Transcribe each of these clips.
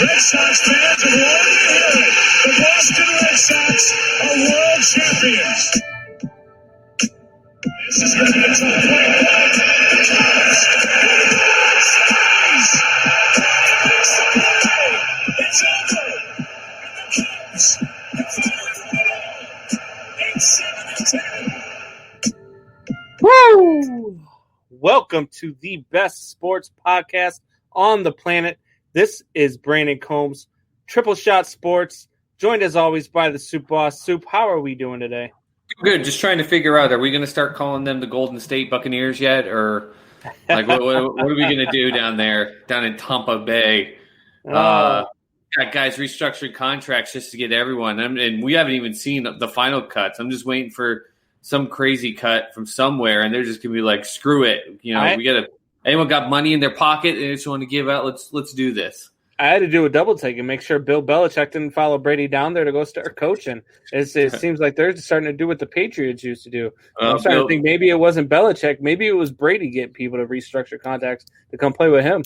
Red Sox fans have wanted to hear it. The Boston Red Sox are world champions. This is going to be a tough play. The Cubs. It's over. And the Cubs have finally won it all. 8-7-10. Woo! Welcome to the best sports podcast on the planet. This is Brandon Combs, Triple Shot Sports, joined as always by the Soup Boss. Soup, how are we doing today? Good. Just trying to figure out, are we going to start calling them the Golden State Buccaneers yet? Or like, what are we going to do down in Tampa Bay? Got guys restructuring contracts just to get everyone. And we haven't even seen the final cuts. I'm just waiting for some crazy cut from somewhere, and they're just going to be like, screw it. You know, we got to. Anyone got money in their pocket and they just want to give out? Let's do this. I had to do a double take and make sure Bill Belichick didn't follow Brady down there to go start coaching. It seems like they're starting to do what the Patriots used to do. I'm starting to think maybe it wasn't Belichick. Maybe it was Brady getting people to restructure contracts to come play with him.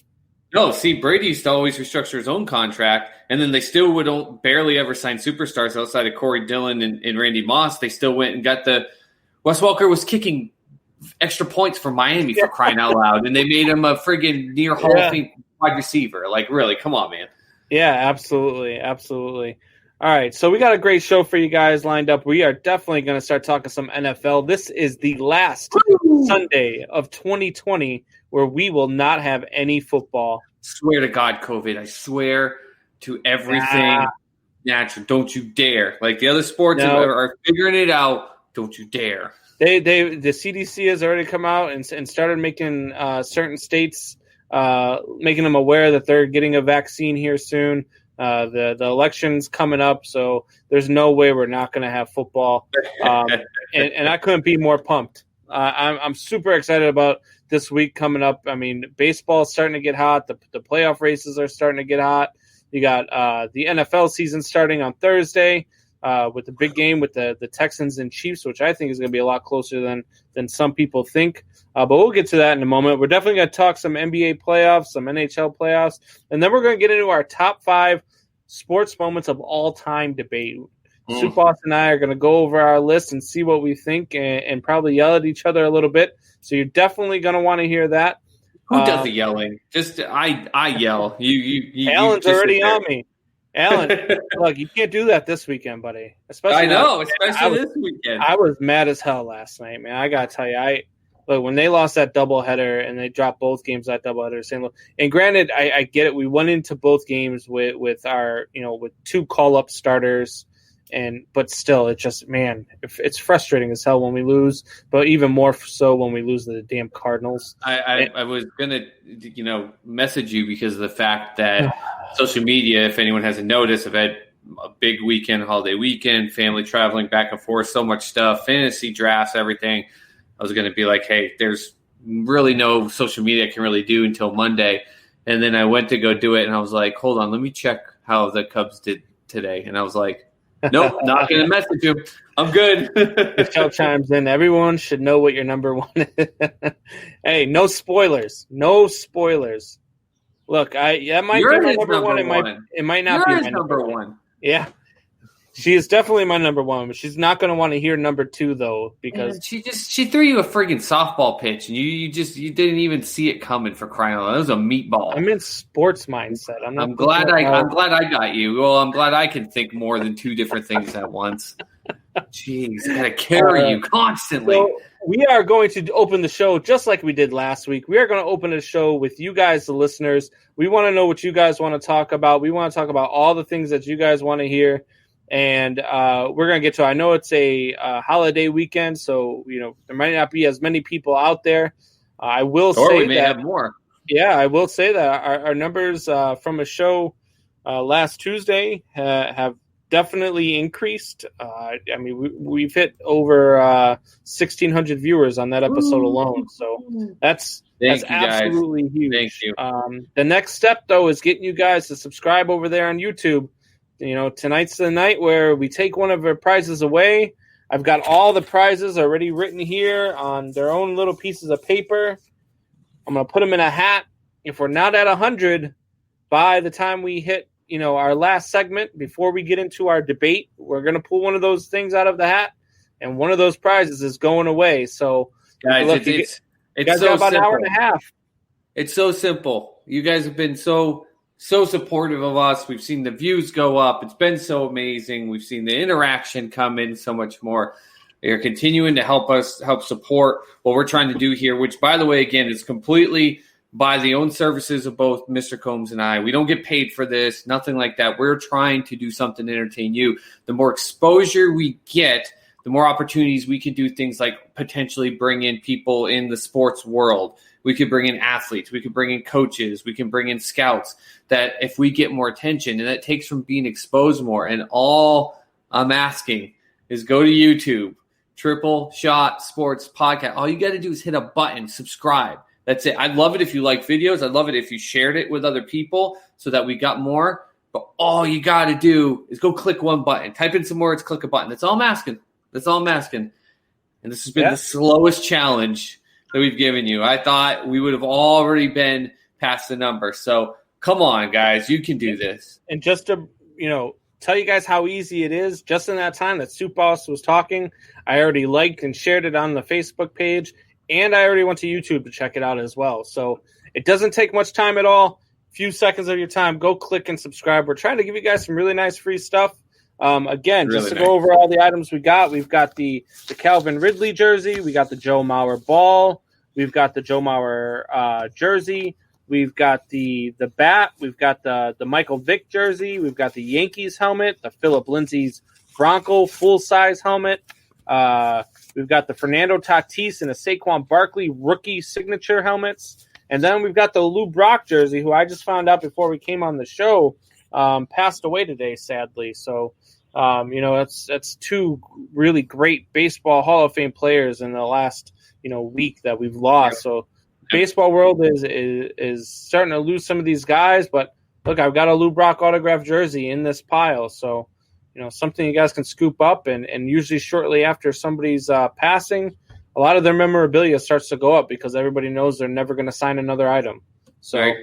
No, see, Brady used to always restructure his own contract, and then they still would barely ever sign superstars outside of Corey Dillon and Randy Moss. They still went and got the – Wes Welker was kicking – extra points for Miami for crying out loud, and they made him a friggin' near Hall of Fame wide receiver. Like, really, come on, man. Yeah, absolutely. All right, so we got a great show for you guys lined up. We are definitely going to start talking some NFL. This is the last Sunday of 2020 where we will not have any football. Swear to God, COVID. I swear to everything natural. Don't you dare. Like, the other sports are figuring it out. Don't you dare. The CDC has already come out and started making certain states making them aware that they're getting a vaccine here soon. The election's coming up, so there's no way we're not going to have football. And I couldn't be more pumped. I'm super excited about this week coming up. I mean, baseball is starting to get hot. The playoff races are starting to get hot. You got the NFL season starting on Thursday. With the big game with the Texans and Chiefs, which I think is going to be a lot closer than some people think. But we'll get to that in a moment. We're definitely going to talk some NBA playoffs, some NHL playoffs, and then we're going to get into our top 5 sports moments of all-time debate. Soup Boss and I are going to go over our list and see what we think and probably yell at each other a little bit. So you're definitely going to want to hear that. Who does the yelling? Just I yell. Alan's already on me. Alan, look, you can't do that this weekend, buddy. Especially this weekend. I was mad as hell last night, man. I gotta tell you, when they lost that doubleheader and they dropped both games that doubleheader, St. Louis. And granted, I get it. We went into both games with our, with 2 call-up starters, but still, it's just, man, it's frustrating as hell when we lose. But even more so when we lose to the damn Cardinals. I was gonna, message you because of the fact that social media, if anyone hasn't noticed, I've had a big weekend, holiday weekend, family traveling back and forth, so much stuff, fantasy drafts, everything. I was going to be like, hey, there's really no social media I can really do until Monday. And then I went to go do it, and I was like, hold on, let me check how the Cubs did today. And I was like, nope, not going to message you. I'm good. Michelle chimes in. Everyone should know what your number 1 is. Hey, no spoilers. No spoilers. Look, that might be my number 1. It might not be my number 1. Yeah. She is definitely my number 1, but she's not going to want to hear number 2 though, because she threw you a friggin' softball pitch and you didn't even see it coming, for crying out loud. That was a meatball. I'm in sports mindset. I'm glad I got you. Well, I'm glad I can think more than 2 different things at once. Jeez, I gotta carry you constantly. So we are going to open the show just like we did last week. We are going to open the show with you guys, the listeners. We want to know what you guys want to talk about. We want to talk about all the things that you guys want to hear. And we're going to get to, I know it's a holiday weekend, so, there might not be as many people out there. I will say we may have more. Yeah, I will say that our numbers from a show last Tuesday have definitely increased. I mean, we've hit over 1,600 viewers on that episode alone. So that's absolutely huge. Thank you. The next step, though, is getting you guys to subscribe over there on YouTube. Tonight's the night where we take one of our prizes away. I've got all the prizes already written here on their own little pieces of paper. I'm going to put them in a hat. If we're not at 100 by the time we hit, our last segment, before we get into our debate, we're going to pull one of those things out of the hat, and one of those prizes is going away. So, guys, look, it's guys so got about simple. an hour and a half. It's so simple. You guys have been so supportive of us. We've seen the views go up. It's been so amazing. We've seen the interaction come in so much more. They're continuing to help support what we're trying to do here, which, by the way, again, is completely by the own services of both Mr. Combs and I. We don't get paid for this, nothing like that. We're trying to do something to entertain you. The more exposure we get, the more opportunities we can do things like potentially bring in people in the sports world. We could bring in athletes. We could bring in coaches. We can bring in scouts that if we get more attention, and that takes from being exposed more. And all I'm asking is go to YouTube, Triple Shot Sports Podcast. All you got to do is hit a button, subscribe. That's it. I'd love it if you like videos. I'd love it if you shared it with other people so that we got more. But all you got to do is go click one button. Type in some words, click a button. That's all I'm asking. And this has been the slowest challenge that we've given you. I thought we would have already been past the number. So come on, guys. You can do this. And just to, tell you guys how easy it is, just in that time that Soup Boss was talking, I already liked and shared it on the Facebook page. And I already went to YouTube to check it out as well. So it doesn't take much time at all. A few seconds of your time. Go click and subscribe. We're trying to give you guys some really nice free stuff. Again, really just to go over all the items we've got the Calvin Ridley jersey. We got the Joe Mauer ball. We've got the Joe Mauer jersey. We've got the bat. We've got the Michael Vick jersey. We've got the Yankees helmet, the Phillip Lindsay's Bronco full-size helmet. We've got the Fernando Tatis and the Saquon Barkley rookie signature helmets. And then we've got the Lou Brock jersey, who I just found out before we came on the show, passed away today, sadly. So, that's two really great baseball Hall of Fame players in the last, week that we've lost. So baseball world is starting to lose some of these guys. But, look, I've got a Lou Brock autographed jersey in this pile. So, something you guys can scoop up, and usually shortly after somebody's passing, a lot of their memorabilia starts to go up because everybody knows they're never going to sign another item. So, right.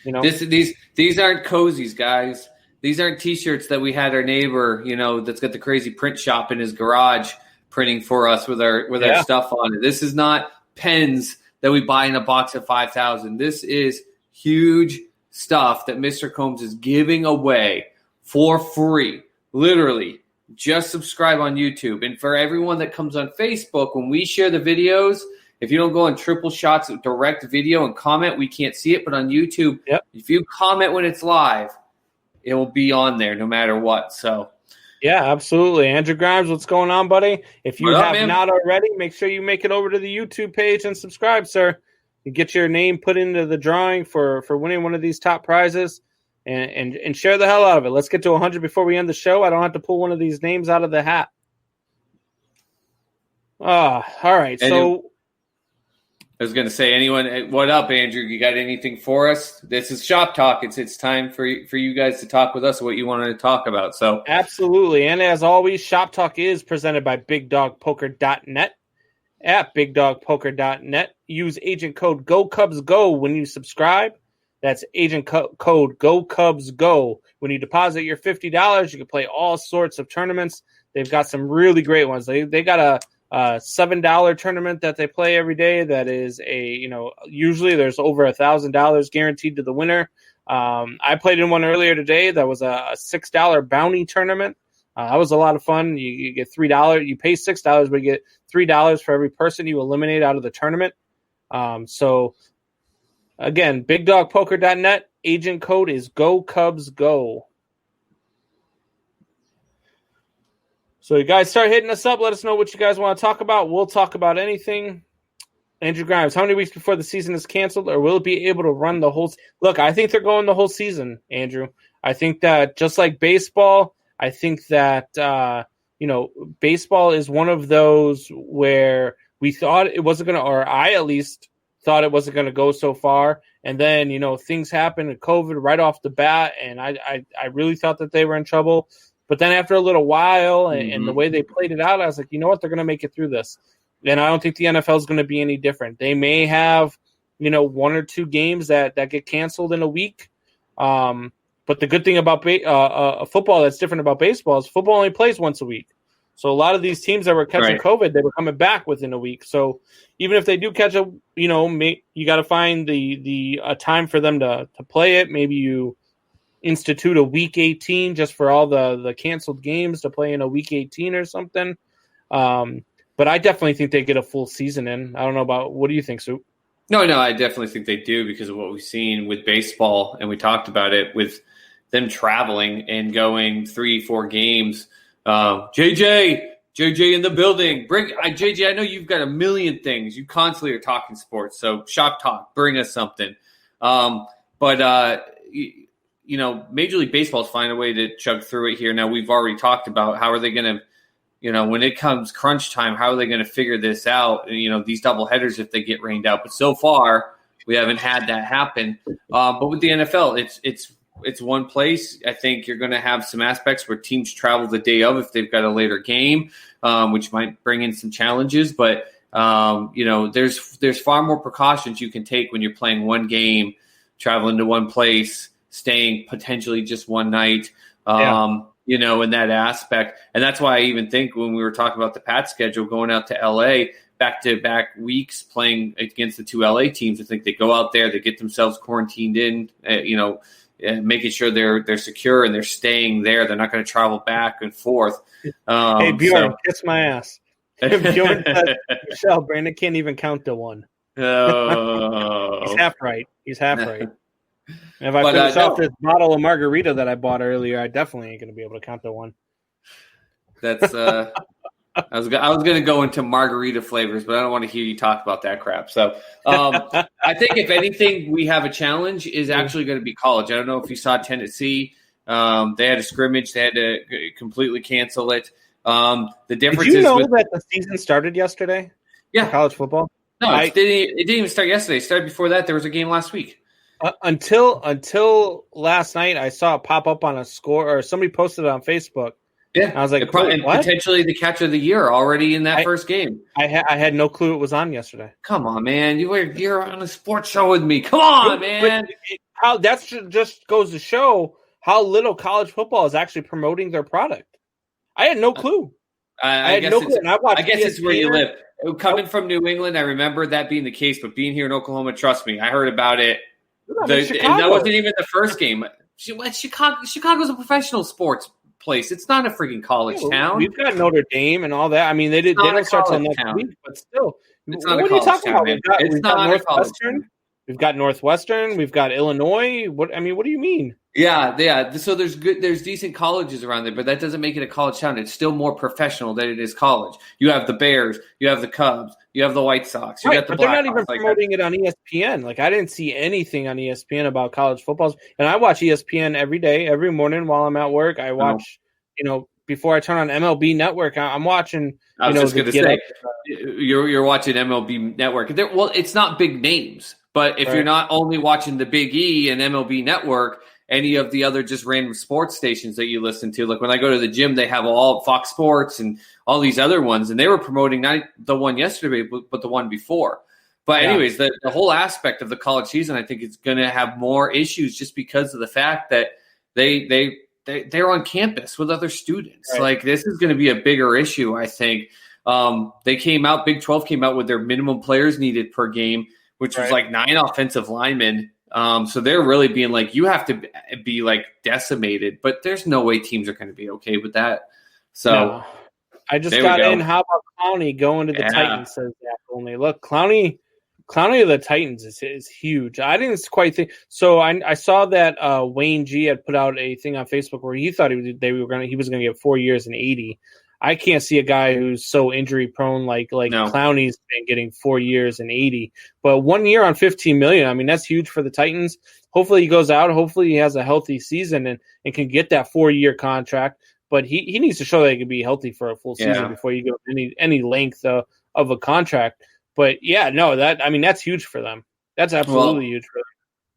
These aren't cozies, guys. These aren't T-shirts that we had our neighbor, that's got the crazy print shop in his garage printing for us with our stuff on it. This is not pens that we buy in a box at $5,000. This is huge stuff that Mr. Combs is giving away for free. Literally, just subscribe on YouTube. And for everyone that comes on Facebook, when we share the videos, if you don't go on Triple Shots direct video and comment, we can't see it. But on YouTube, If you comment when it's live, it will be on there no matter what. So, yeah, absolutely. Andrew Grimes, what's going on, buddy? If you have not already, make sure you make it over to the YouTube page and subscribe, sir. You get your name put into the drawing for winning one of these top prizes. And share the hell out of it. Let's get to 100 before we end the show. I don't have to pull one of these names out of the hat. All right. So I was going to say, what up, Andrew? You got anything for us? This is Shop Talk. It's time for you guys to talk with us what you wanted to talk about. So absolutely. And as always, Shop Talk is presented by BigDogPoker.net. At BigDogPoker.net, use agent code GoCubsGo when you subscribe. That's agent code GoCubsGo. When you deposit your $50, you can play all sorts of tournaments. They've got some really great ones. They got a $7 tournament that they play every day. That is usually there's over $1,000 guaranteed to the winner. I played in one earlier today. That was a $6 bounty tournament. That was a lot of fun. You get $3. You pay $6, but you get $3 for every person you eliminate out of the tournament. So again, BigDogPoker.net. Agent code is GoCubsGo. So you guys start hitting us up. Let us know what you guys want to talk about. We'll talk about anything. Andrew Grimes, how many weeks before the season is canceled, or will it be able to run the whole – look, I think they're going the whole season, Andrew. I think that just like baseball, I think that, baseball is one of those where we thought it wasn't going to, or I at least thought it wasn't going to go so far. And then, things happened with COVID right off the bat. And I really thought that they were in trouble. But then after a little while and the way they played it out, I was like, you know what? They're going to make it through this. And I don't think the NFL is going to be any different. They may have, one or two games that get canceled in a week. But the good thing about football that's different about baseball is football only plays once a week. So a lot of these teams that were catching COVID, they were coming back within a week. So even if they do catch you got to find the time for them to play it. Maybe you institute a week 18 just for all the canceled games to play in a week 18 or something. But I definitely think they get a full season in. I don't know what do you think, Sue? No, I definitely think they do because of what we've seen with baseball, and we talked about it with them traveling and going 3-4 games. JJ in the building. JJ, I know you've got a million things. You constantly are talking sports, so shop talk. Bring us something. But Major League Baseball is finding a way to chug through it here. Now, we've already talked about how are they going to, when it comes crunch time, how are they going to figure this out? These doubleheaders if they get rained out. But so far, we haven't had that happen. But with the NFL, it's one place. I think you're going to have some aspects where teams travel the day of if they've got a later game, which might bring in some challenges. But there's far more precautions you can take when you're playing one game, traveling to one place, staying potentially just one night. In that aspect. And that's why I even think when we were talking about the Pats schedule going out to LA back-to-back weeks playing against the two LA teams, I think they go out there, they get themselves quarantined in, making sure they're secure and they're staying there. They're not going to travel back and forth. Hey, Bjorn, kiss my ass. Bjorn said, Michelle, Brandon can't even count to one. Oh. He's half right. And if I finish off this bottle of margarita that I bought earlier, I definitely ain't going to be able to count to one. That's I was going to go into margarita flavors, but I don't want to hear you talk about that crap. So I think if anything, we have a challenge is actually going to be college. I don't know if you saw Tennessee. They had a scrimmage. They had to completely cancel it. The difference Did you know that the season started yesterday? Yeah. College football? No, it didn't even start yesterday. It started before that. There was a game last week. Until last night, I saw it pop up on a score, or somebody posted it on Facebook. Yeah, and I was like, and potentially the catch of the year already in that first game. I had no clue it was on yesterday. Come on, man! You're on a sports show with me. Come on, man! How that just goes to show how little college football is actually promoting their product. I had no clue. I had no clue. I guess it's where you live. Coming from New England, I remember that being the case, but being here in Oklahoma, trust me, I heard about it. And that wasn't even the first game. Chicago's a professional sports place. It's not a freaking college town. We've got Notre Dame and all that. I mean, they don't start till next week, but still. It's not a college town. We've got Northwestern. We've got Northwestern. We've got Illinois. What do you mean? Yeah. So there's decent colleges around there, but that doesn't make it a college town. It's still more professional than it is college. You have the Bears, you have the Cubs, you have the White Sox, you got the Blackhawks. They're not even promoting it on ESPN. Like I didn't see anything on ESPN about college football, and I watch ESPN every day, every morning while I'm at work. I watch, before I turn on MLB Network, I'm watching. I was just going to say, you're watching MLB Network. It's not big names, but if you're not only watching the Big E and MLB Network, any of the other just random sports stations that you listen to. Like when I go to the gym, they have all Fox Sports and all these other ones, and they were promoting not the one yesterday, but the one before. But anyways, the whole aspect of the college season, I think it's going to have more issues just because of the fact that they're on campus with other students. Right. Like this is going to be a bigger issue, I think. Big 12 came out with their minimum players needed per game, which was like 9 offensive linemen. So they're really being like, you have to be like decimated, but there's no way teams are going to be okay with that. So I just got in. How about Clowney going to the Titans? Says Zach only. Look, Clowney of the Titans is huge. I didn't quite think so. I saw that Wayne G had put out a thing on Facebook where he thought he was going to get 4 years and 80. I can't see a guy who's so injury prone like Clowney's been getting 4 years and 80. But 1 year on $15 million, I mean, that's huge for the Titans. Hopefully he goes out. Hopefully he has a healthy season and can get that 4-year contract. but he needs to show that he can be healthy for a full season before you go any length of a contract. But that's huge for them. That's absolutely huge for them.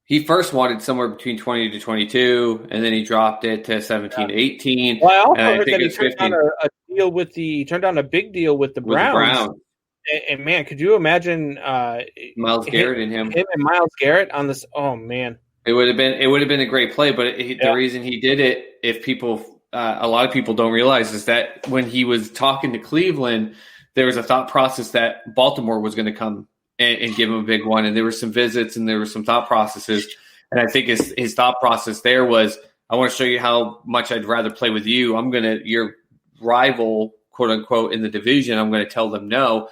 He first wanted somewhere between 20 to 22, and then he dropped it to 17 to 18. Well, I also heard that he turned down turned down a big deal with the Browns. And man, could you imagine Myles Garrett and him and Myles Garrett on this? Oh man, it would have been a great play. But the reason he did it, if people, a lot of people don't realize, is that when he was talking to Cleveland, there was a thought process that Baltimore was going to come and give him a big one, and there were some visits and there were some thought processes. And I think his thought process there was, I want to show you how much I'd rather play with you. Your rival, quote unquote, in the division, I'm going to tell them no.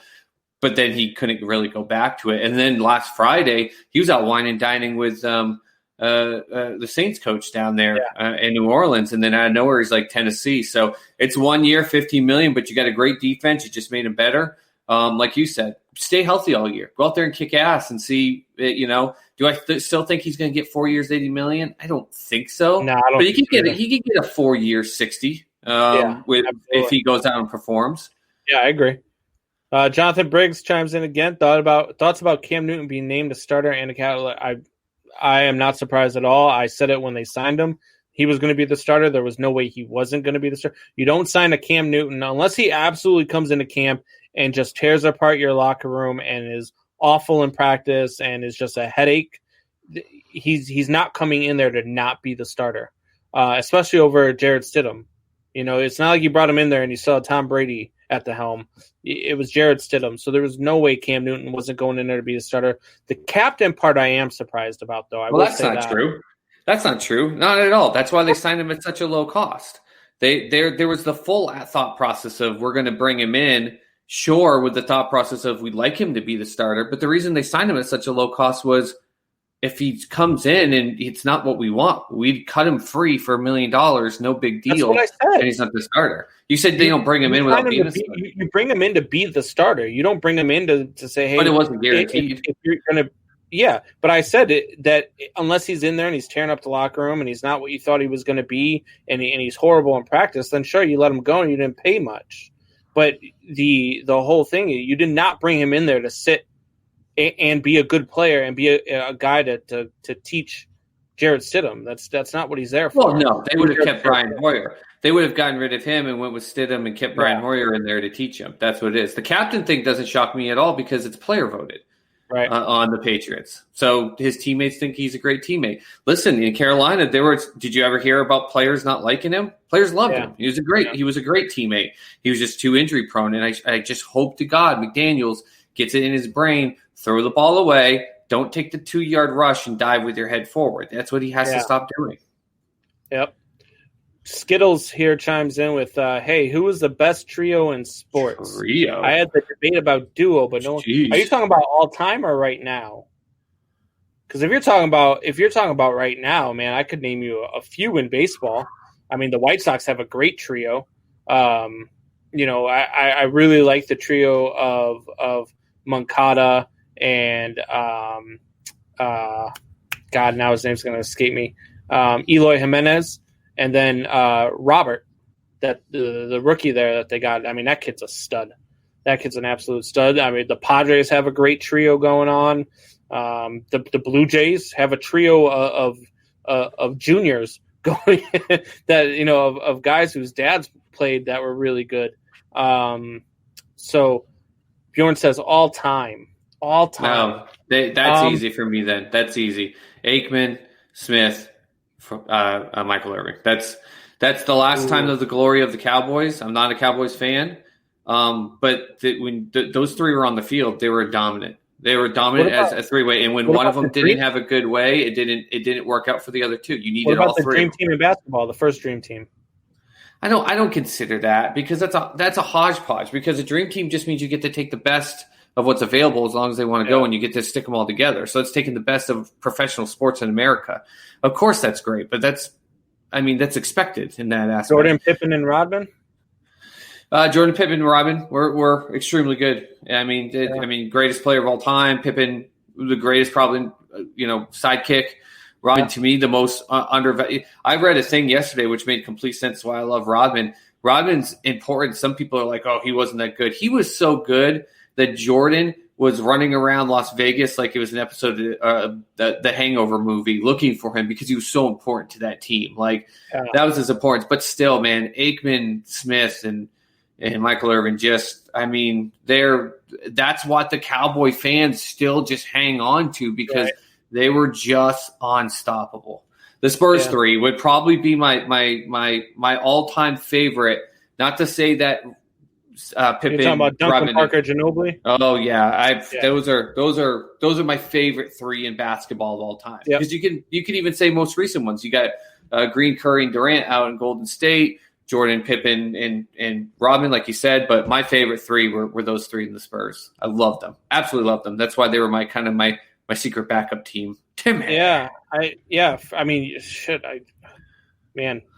But then he couldn't really go back to it. And then last Friday, he was out wine and dining with the Saints coach down there in New Orleans. And then out of nowhere, he's like Tennessee. So it's 1 year, $15 million, but you got a great defense. You just made him better. Like you said, stay healthy all year. Go out there and kick ass and see, do I still think he's going to get 4 years, $80 million? I don't think so. No, I don't. But he could get a 4 year, 60 if he goes out and performs. Yeah, I agree. Jonathan Briggs chimes in again. Thoughts about Cam Newton being named a starter and a catalyst. I am not surprised at all. I said it when they signed him. He was going to be the starter. There was no way he wasn't going to be the starter. You don't sign a Cam Newton unless he absolutely comes into camp and just tears apart your locker room and is awful in practice and is just a headache. He's not coming in there to not be the starter, especially over Jarrett Stidham. It's not like you brought him in there and you saw Tom Brady at the helm. It was Jarrett Stidham. So there was no way Cam Newton wasn't going in there to be the starter. The captain part I am surprised about, though. That's not true. That's not true. Not at all. That's why they signed him at such a low cost. There was the full thought process of, we're going to bring him in, sure, with the thought process of we'd like him to be the starter. But the reason they signed him at such a low cost was, if he comes in and it's not what we want, we'd cut him free for $1 million, no big deal. That's what I said. And he's not the starter. You said they don't bring him in without being the starter. You bring him in to be the starter. You don't bring him in to say, hey. But it wasn't guaranteed. If you're going to, yeah, but I said that unless he's in there and he's tearing up the locker room and he's not what you thought he was going to be and he's horrible in practice, then sure, you let him go and you didn't pay much. But the whole thing, you did not bring him in there to sit and be a good player and be a guy to teach Jarrett Stidham. That's not what he's there for. Well, no, they would have kept Brian Hoyer. They would have gotten rid of him and went with Stidham and kept Brian Hoyer in there to teach him. That's what it is. The captain thing doesn't shock me at all because it's player voted on the Patriots. So his teammates think he's a great teammate. Listen, in Carolina, did you ever hear about players not liking him? Players loved him. He was a great teammate. He was just too injury prone. And I just hope to God McDaniels gets it in his brain, throw the ball away, don't take the 2-yard rush and dive with your head forward. That's what he has to stop doing. Yep. Skittles here chimes in with, hey, who was the best trio in sports? Trio? I had the debate about duo, but no one. Are you talking about all time or right now? Because if you're talking about right now, man, I could name you a few in baseball. I mean, the White Sox have a great trio. I really like the trio of Moncada and God, now his name's going to escape me. Eloy Jimenez, and then Robert, that the rookie there that they got. I mean, that kid's a stud. That kid's an absolute stud. I mean, the Padres have a great trio going on. The Blue Jays have a trio of juniors going that of guys whose dads played that were really good. So Bjorn says all time. No, that's easy for me then. That's easy. Aikman, Smith, Michael Irvin. That's the last time of the glory of the Cowboys. I'm not a Cowboys fan, but when those three were on the field, they were dominant. They were dominant as a three-way, and when one of them didn't have a good way, it didn't work out for the other two. You needed all three. What about the dream team in basketball, the first dream team? I don't consider that because that's a hodgepodge. Because a dream team just means you get to take the best of what's available as long as they want to go, and you get to stick them all together. So it's taking the best of professional sports in America. Of course, that's great, but that's expected in that aspect. Jordan, Pippen, and Rodman. Jordan, Pippen, and Rodman were extremely good. I mean, greatest player of all time. Pippen, the greatest, probably, sidekick. Rodman, to me, the most undervalued. I read a thing yesterday which made complete sense why I love Rodman. Rodman's important. Some people are like, oh, he wasn't that good. He was so good that Jordan was running around Las Vegas like it was an episode of the Hangover movie looking for him because he was so important to that team. Like, that was his importance. But still, man, Aikman, Smith, and Michael Irvin that's what the Cowboy fans still just hang on to because they were just unstoppable. The Spurs 3 would probably be my all-time favorite. Not to say that Pippen, you're talking about Duncan, Rodman, Parker, Ginobili. Oh yeah, those are my favorite 3 in basketball of all time. Because you can even say most recent ones. You got Green, Curry, and Durant out in Golden State, Jordan, Pippen, and Rodman, like you said. But my favorite 3 were those 3 in the Spurs. I loved them, absolutely loved them. That's why they were my secret backup team.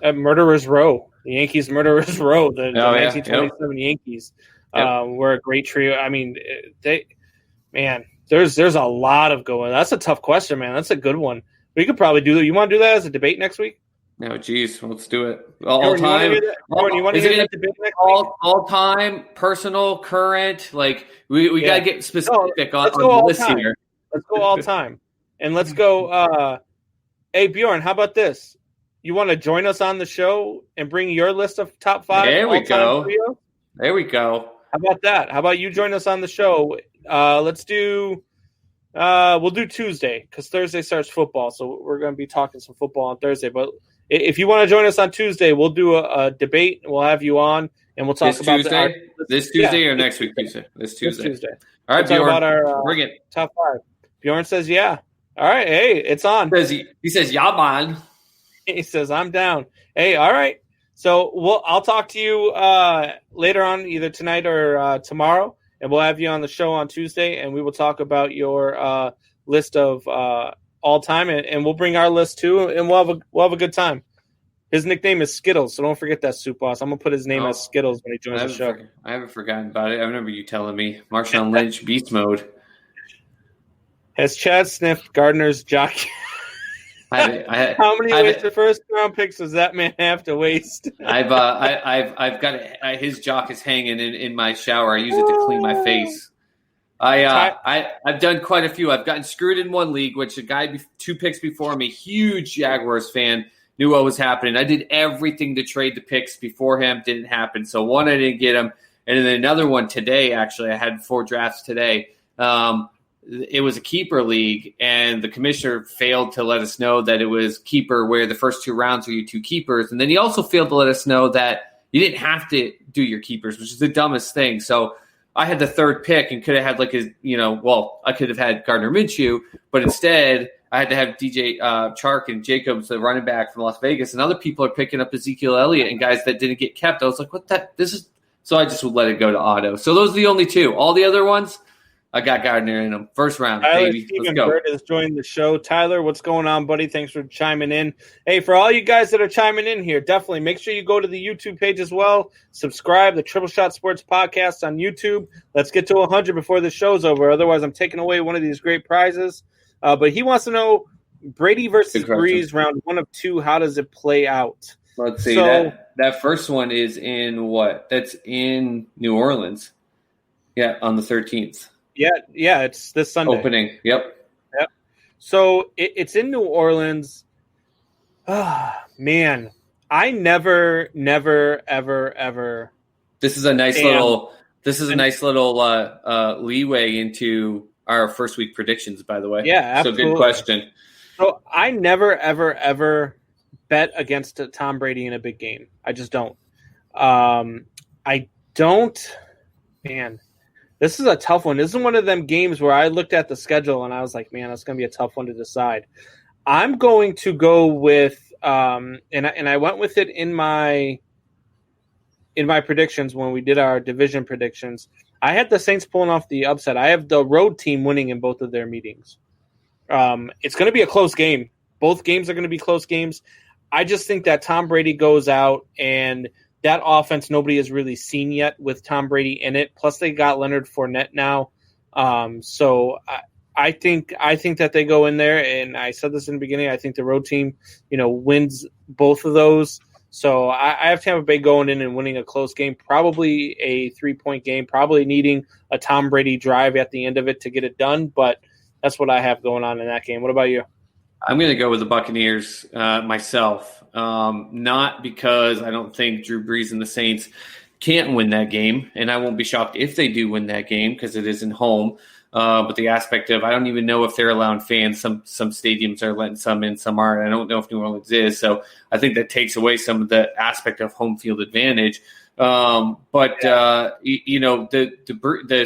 Murderers Row. The Yankees Murderers Row, the 1927 Yankees were a great trio. I mean, there's a lot of going. That's a tough question, man. That's a good one. We could probably do that. You want to do that as a debate next week? No, geez, let's do it. All time. You want to get a debate next week? All time, personal, current. Like we gotta get specific on the list here. Let's go all time, and let's go. Hey Bjorn, how about this? You want to join us on the show and bring your list of top 5? There we go. There we go. How about that? How about you join us on the show? Let's do. We'll do Tuesday because Thursday starts football, so we're going to be talking some football on Thursday. But if you want to join us on Tuesday, we'll do a debate. We'll have you on, and we'll talk about this Tuesday or next week Tuesday. This Tuesday. All right, we'll Bjorn. Talk about our bring it. Top 5. Bjorn says, "Yeah." All right. Hey, it's on. He says, "Yeah, man." He says, "I'm down." Hey, all right. So I'll talk to you later on, either tonight or tomorrow, and we'll have you on the show on Tuesday, and we will talk about your list of all time, and we'll bring our list too, and we'll have a good time. His nickname is Skittles, so don't forget that, Soup Boss. I'm gonna put his name as Skittles when he joins the show. I haven't forgotten about it. I remember you telling me Marshawn Lynch beast mode. Has Chad sniffed Gardner's jock? How many wasted first round picks does that man have to waste? I've got his jock is hanging in my shower. I use it to clean my face. I've done quite a few. I've gotten screwed in one league, which a guy 2 picks before me, huge Jaguars fan, knew what was happening. I did everything to trade the picks before him. Didn't happen. So one, I didn't get him, and then another one today. Actually, I had 4 drafts today. It was a keeper league, and the commissioner failed to let us know that it was keeper where the first 2 rounds are your 2 keepers. And then he also failed to let us know that you didn't have to do your keepers, which is the dumbest thing. So I had the 3rd pick and could have had I could have had Gardner Minshew, but instead I had to have DJ Chark and Jacobs, the running back from Las Vegas, and other people are picking up Ezekiel Elliott and guys that didn't get kept. I was like, so I just would let it go to Otto. So those are the only 2. All the other ones, I got Gardner in them. First round, Tyler baby. Stephen Let's go. Bird is joining the show. Tyler, what's going on, buddy? Thanks for chiming in. Hey, for all you guys that are chiming in here, definitely make sure you go to the YouTube page as well. Subscribe, the Triple Shot Sports Podcast on YouTube. Let's get to 100 before the show's over. Otherwise, I'm taking away one of these great prizes. But he wants to know Brady versus Breeze, round 1 of 2. How does it play out? Let's see. That first one is in what? That's in New Orleans. Yeah, on the 13th. Yeah, it's this Sunday. Opening, yep. So it's in New Orleans. Man, I never, ever. This is a nice little leeway into our first week predictions, by the way. Yeah, absolutely. So good question. So I never, ever bet against Tom Brady in a big game. I just don't. I don't. Man. This is a tough one. This is one of them games where I looked at the schedule and I was like, man, that's going to be a tough one to decide. I'm going to go with, and I went with it in my predictions when we did our division predictions. I had the Saints pulling off the upset. I have the road team winning in both of their meetings. It's going to be a close game. Both games are going to be close games. I just think that Tom Brady goes out and that offense nobody has really seen yet with Tom Brady in it. Plus, they got Leonard Fournette now. So I think that they go in there, and I said this in the beginning. I think the road team, wins both of those. So I have Tampa Bay going in and winning a close game, probably a 3-point game, probably needing a Tom Brady drive at the end of it to get it done. But that's what I have going on in that game. What about you? I'm going to go with the Buccaneers myself, not because I don't think Drew Brees and the Saints can't win that game, and I won't be shocked if they do win that game because it isn't home. But the aspect of I don't even know if they're allowing fans. Some stadiums are letting some in, some aren't. I don't know if New Orleans is. So I think that takes away some of the aspect of home field advantage. The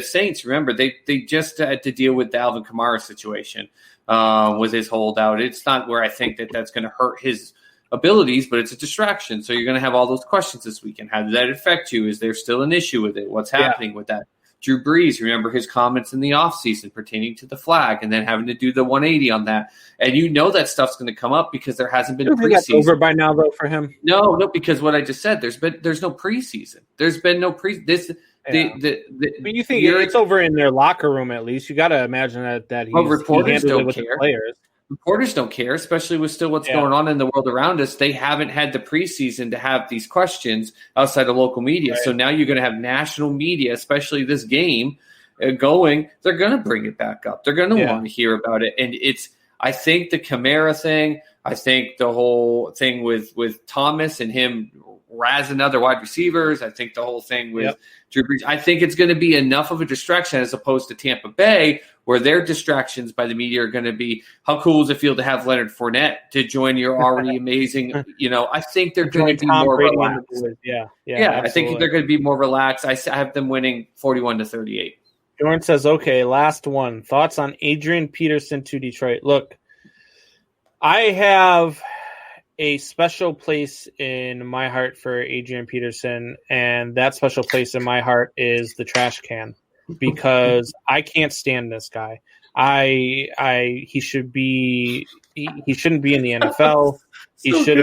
Saints, remember, they just had to deal with the Alvin Kamara situation with his holdout. It's not where I think that that's going to hurt his abilities, but it's a distraction. So you're going to have all those questions this weekend. How did that affect you? Is there still an issue with it? What's happening with that? Drew Brees, remember his comments in the offseason pertaining to the flag and then having to do the 180 on that. And that stuff's going to come up because there hasn't been preseason. That's over by now, though, for him. No, because what I just said, there's no preseason. There's been no preseason. But you think it's over in their locker room at least. You got to imagine that reporters don't with care. The players. Reporters don't care, especially with still what's going on in the world around us. They haven't had the preseason to have these questions outside of local media. Right. So now you're going to have national media, especially this game, going. They're going to bring it back up. They're going to want to hear about it. And I think the Kamara thing, I think the whole thing with Thomas and him razzing other wide receivers, I think the whole thing with Drew Brees, I think it's going to be enough of a distraction as opposed to Tampa Bay, where their distractions by the media are going to be, how cool does it feel to have Leonard Fournette to join your already amazing, I think they're going to be more relaxed. I think they're going to be more relaxed. I have them winning 41-38. Jordan says, okay, last one. Thoughts on Adrian Peterson to Detroit? Look, I have a special place in my heart for Adrian Peterson, and that special place in my heart is the trash can, because I can't stand this guy. He shouldn't be in the NFL. He should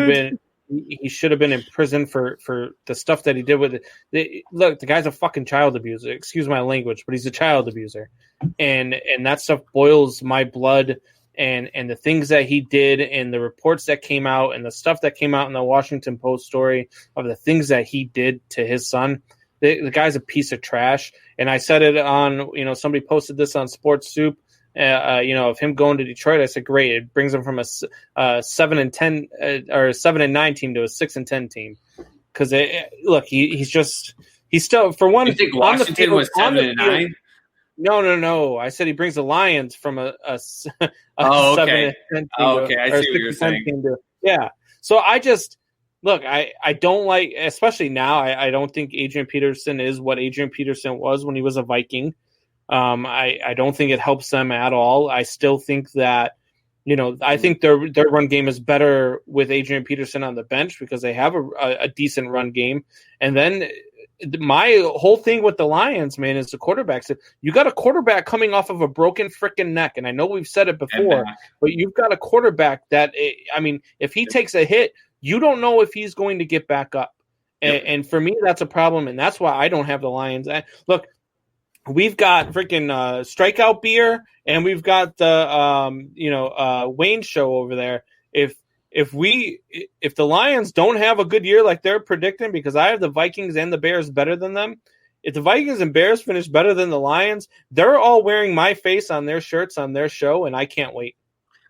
have been in prison for the stuff that he did with it. Look, the guy's a fucking child abuser. Excuse my language, but he's a child abuser, and that stuff boils my blood. And the things that he did and the reports that came out and the stuff that came out in the Washington Post story of the things that he did to his son, the guy's a piece of trash. And I said it on, somebody posted this on Sports Soup, of him going to Detroit. I said, great. It brings him from a 7-10 or 7-9 team to a 6-10 team. Because he's still, for one, you think Washington was 7-9? No. I said he brings the Lions from a 7-10 okay. team. Okay, I see what you're saying. So I don't like, especially now, I don't think Adrian Peterson is what Adrian Peterson was when he was a Viking. I don't think it helps them at all. I still think that, I think their run game is better with Adrian Peterson on the bench because they have a decent run game. And then my whole thing with the Lions, man, is the quarterbacks. You got a quarterback coming off of a broken freaking neck, and I know we've said it before, but you've got a quarterback that, if he takes a hit, you don't know if he's going to get back up. And for me, that's a problem, and that's why I don't have the Lions. Look, we've got freaking strikeout beer, and we've got the Wayne show over there. If the Lions don't have a good year like they're predicting, because I have the Vikings and the Bears better than them, if the Vikings and Bears finish better than the Lions, they're all wearing my face on their shirts on their show, and I can't wait.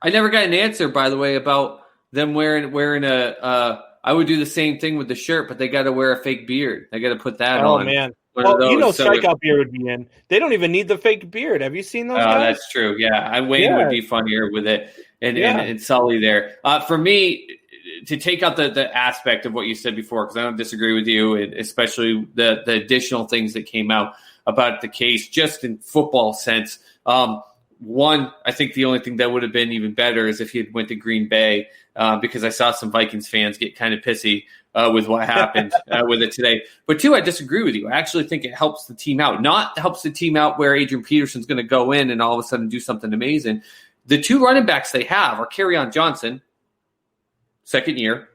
I never got an answer, by the way, about them wearing a I would do the same thing with the shirt, but they got to wear a fake beard. They got to put that on. Oh, man. Well, strikeout beard would be in. They don't even need the fake beard. Have you seen those guys? That's true. Yeah, Wayne would be funnier with it, and Sully there. For me, to take out the aspect of what you said before, because I don't disagree with you, and especially the additional things that came out about the case, just in football sense. One, I think the only thing that would have been even better is if he had went to Green Bay, because I saw some Vikings fans get kind of pissy with what happened with it today. But two, I disagree with you. I actually think it helps the team out. Not helps the team out where Adrian Peterson's going to go in and all of a sudden do something amazing. The two running backs they have are Kerryon Johnson, second year,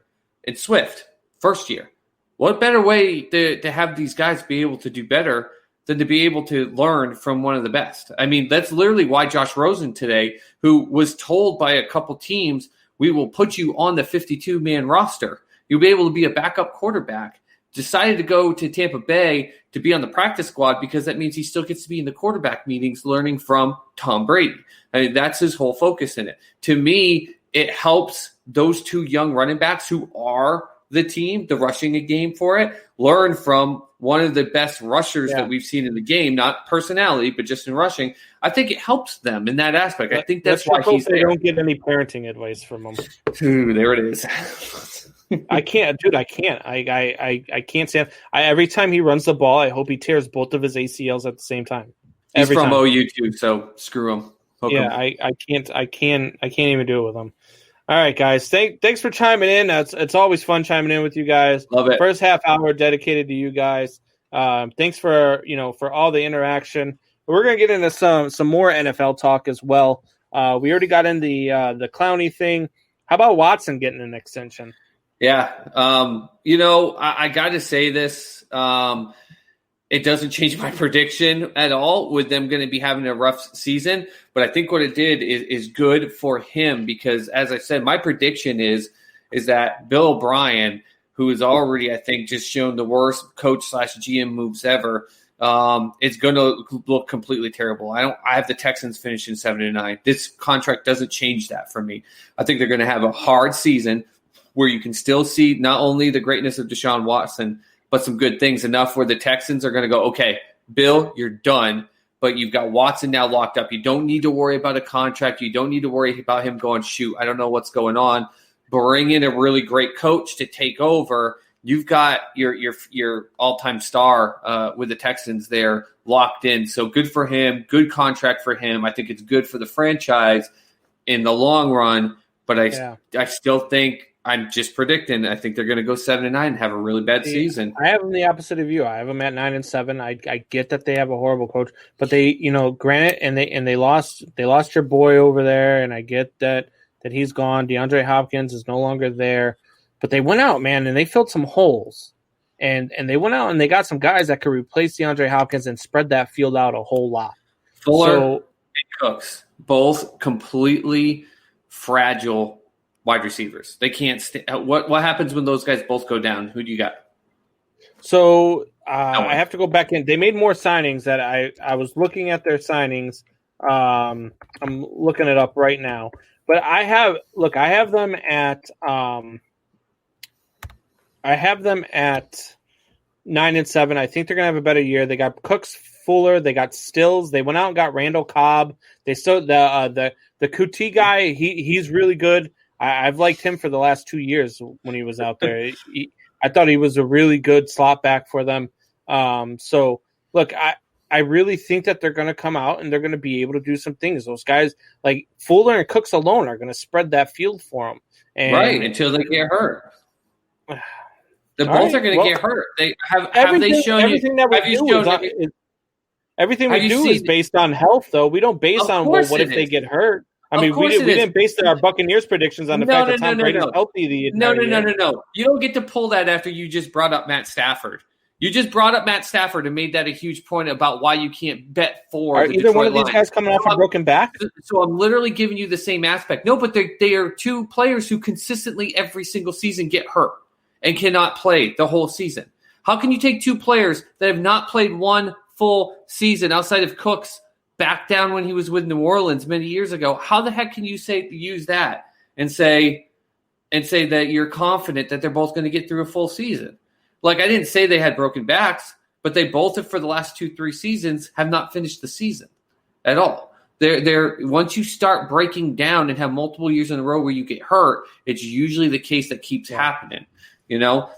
and Swift, first year. What better way to have these guys be able to do better than to be able to learn from one of the best. I mean, that's literally why Josh Rosen today, who was told by a couple teams, we will put you on the 52-man roster. You'll be able to be a backup quarterback. Decided to go to Tampa Bay to be on the practice squad because that means he still gets to be in the quarterback meetings learning from Tom Brady. I mean, that's his whole focus in it. To me, it helps those two young running backs who are the team, the rushing game for it, learn from one of the best rushers that we've seen in the game, not personality, but just in rushing. I think it helps them in that aspect. I think that's why he's there. They don't get any parenting advice from him. Ooh, there it is. I can't, dude. I can't. I can't stand. Every time he runs the ball, I hope he tears both of his ACLs at the same time. He's from OU too, so screw him. I can't even do it with him. All right, guys. Thanks for chiming in. It's always fun chiming in with you guys. Love it. First half hour dedicated to you guys. Thanks for all the interaction. We're gonna get into some more NFL talk as well. We already got in the Clowney thing. How about Watson getting an extension? Yeah. I got to say this. It doesn't change my prediction at all with them going to be having a rough season. But I think what it did is good for him because, as I said, my prediction is that Bill O'Brien, who is already, I think, just shown the worst coach/GM moves ever, is going to look completely terrible. I have the Texans finishing 7-9. This contract doesn't change that for me. I think they're going to have a hard season where you can still see not only the greatness of Deshaun Watson, but some good things enough where the Texans are going to go, okay, Bill, you're done, but you've got Watson now locked up. You don't need to worry about a contract. You don't need to worry about him going, shoot, I don't know what's going on. Bring in a really great coach to take over. You've got your all-time star with the Texans there locked in. So good for him, good contract for him. I think it's good for the franchise in the long run, but I still think I'm just predicting. I think they're going to go 7-9 and have a really bad season. I have them the opposite of you. I have them at 9-7. I get that they have a horrible coach, but they, granted, and they lost your boy over there, and I get that he's gone. DeAndre Hopkins is no longer there, but they went out, man, and they filled some holes, and they went out and they got some guys that could replace DeAndre Hopkins and spread that field out a whole lot. Fuller and Cooks, both completely fragile wide receivers. They can't stay. What happens when those guys both go down? Who do you got? So I have to go back in. They made more signings that I was looking at their signings. I'm looking it up right now. But I have them at 9-7. I think they're gonna have a better year. They got Cooks, Fuller, they got Stills. They went out and got Randall Cobb. They still the QT guy. He's really good. I've liked him for the last 2 years when he was out there. I thought he was a really good slot back for them. So, look, I really think that they're going to come out and they're going to be able to do some things. Those guys, like Fuller and Cooks alone, are going to spread that field for them. And, right, until they get hurt. The both are going to get hurt. Have they shown everything you? That we do everything we do is based on health, though. We don't base on what if they get hurt. I mean, we didn't base our Buccaneers predictions on the fact that Tom Brady's healthy the entire year. No. You don't get to pull that after you just brought up Matt Stafford. You just brought up Matt Stafford and made that a huge point about why you can't bet for Are either one of these guys coming off a broken back? So I'm literally giving you the same aspect. No, but they are two players who consistently every single season get hurt and cannot play the whole season. How can you take two players that have not played one full season outside of Cooks back down when he was with New Orleans many years ago? How the heck can you use that and say that you're confident that they're both going to get through a full season? Like, I didn't say they had broken backs, but they both have for the last 2-3 seasons have not finished the season at all. They're once you start breaking down and have multiple years in a row where you get hurt, it's usually the case that keeps happening.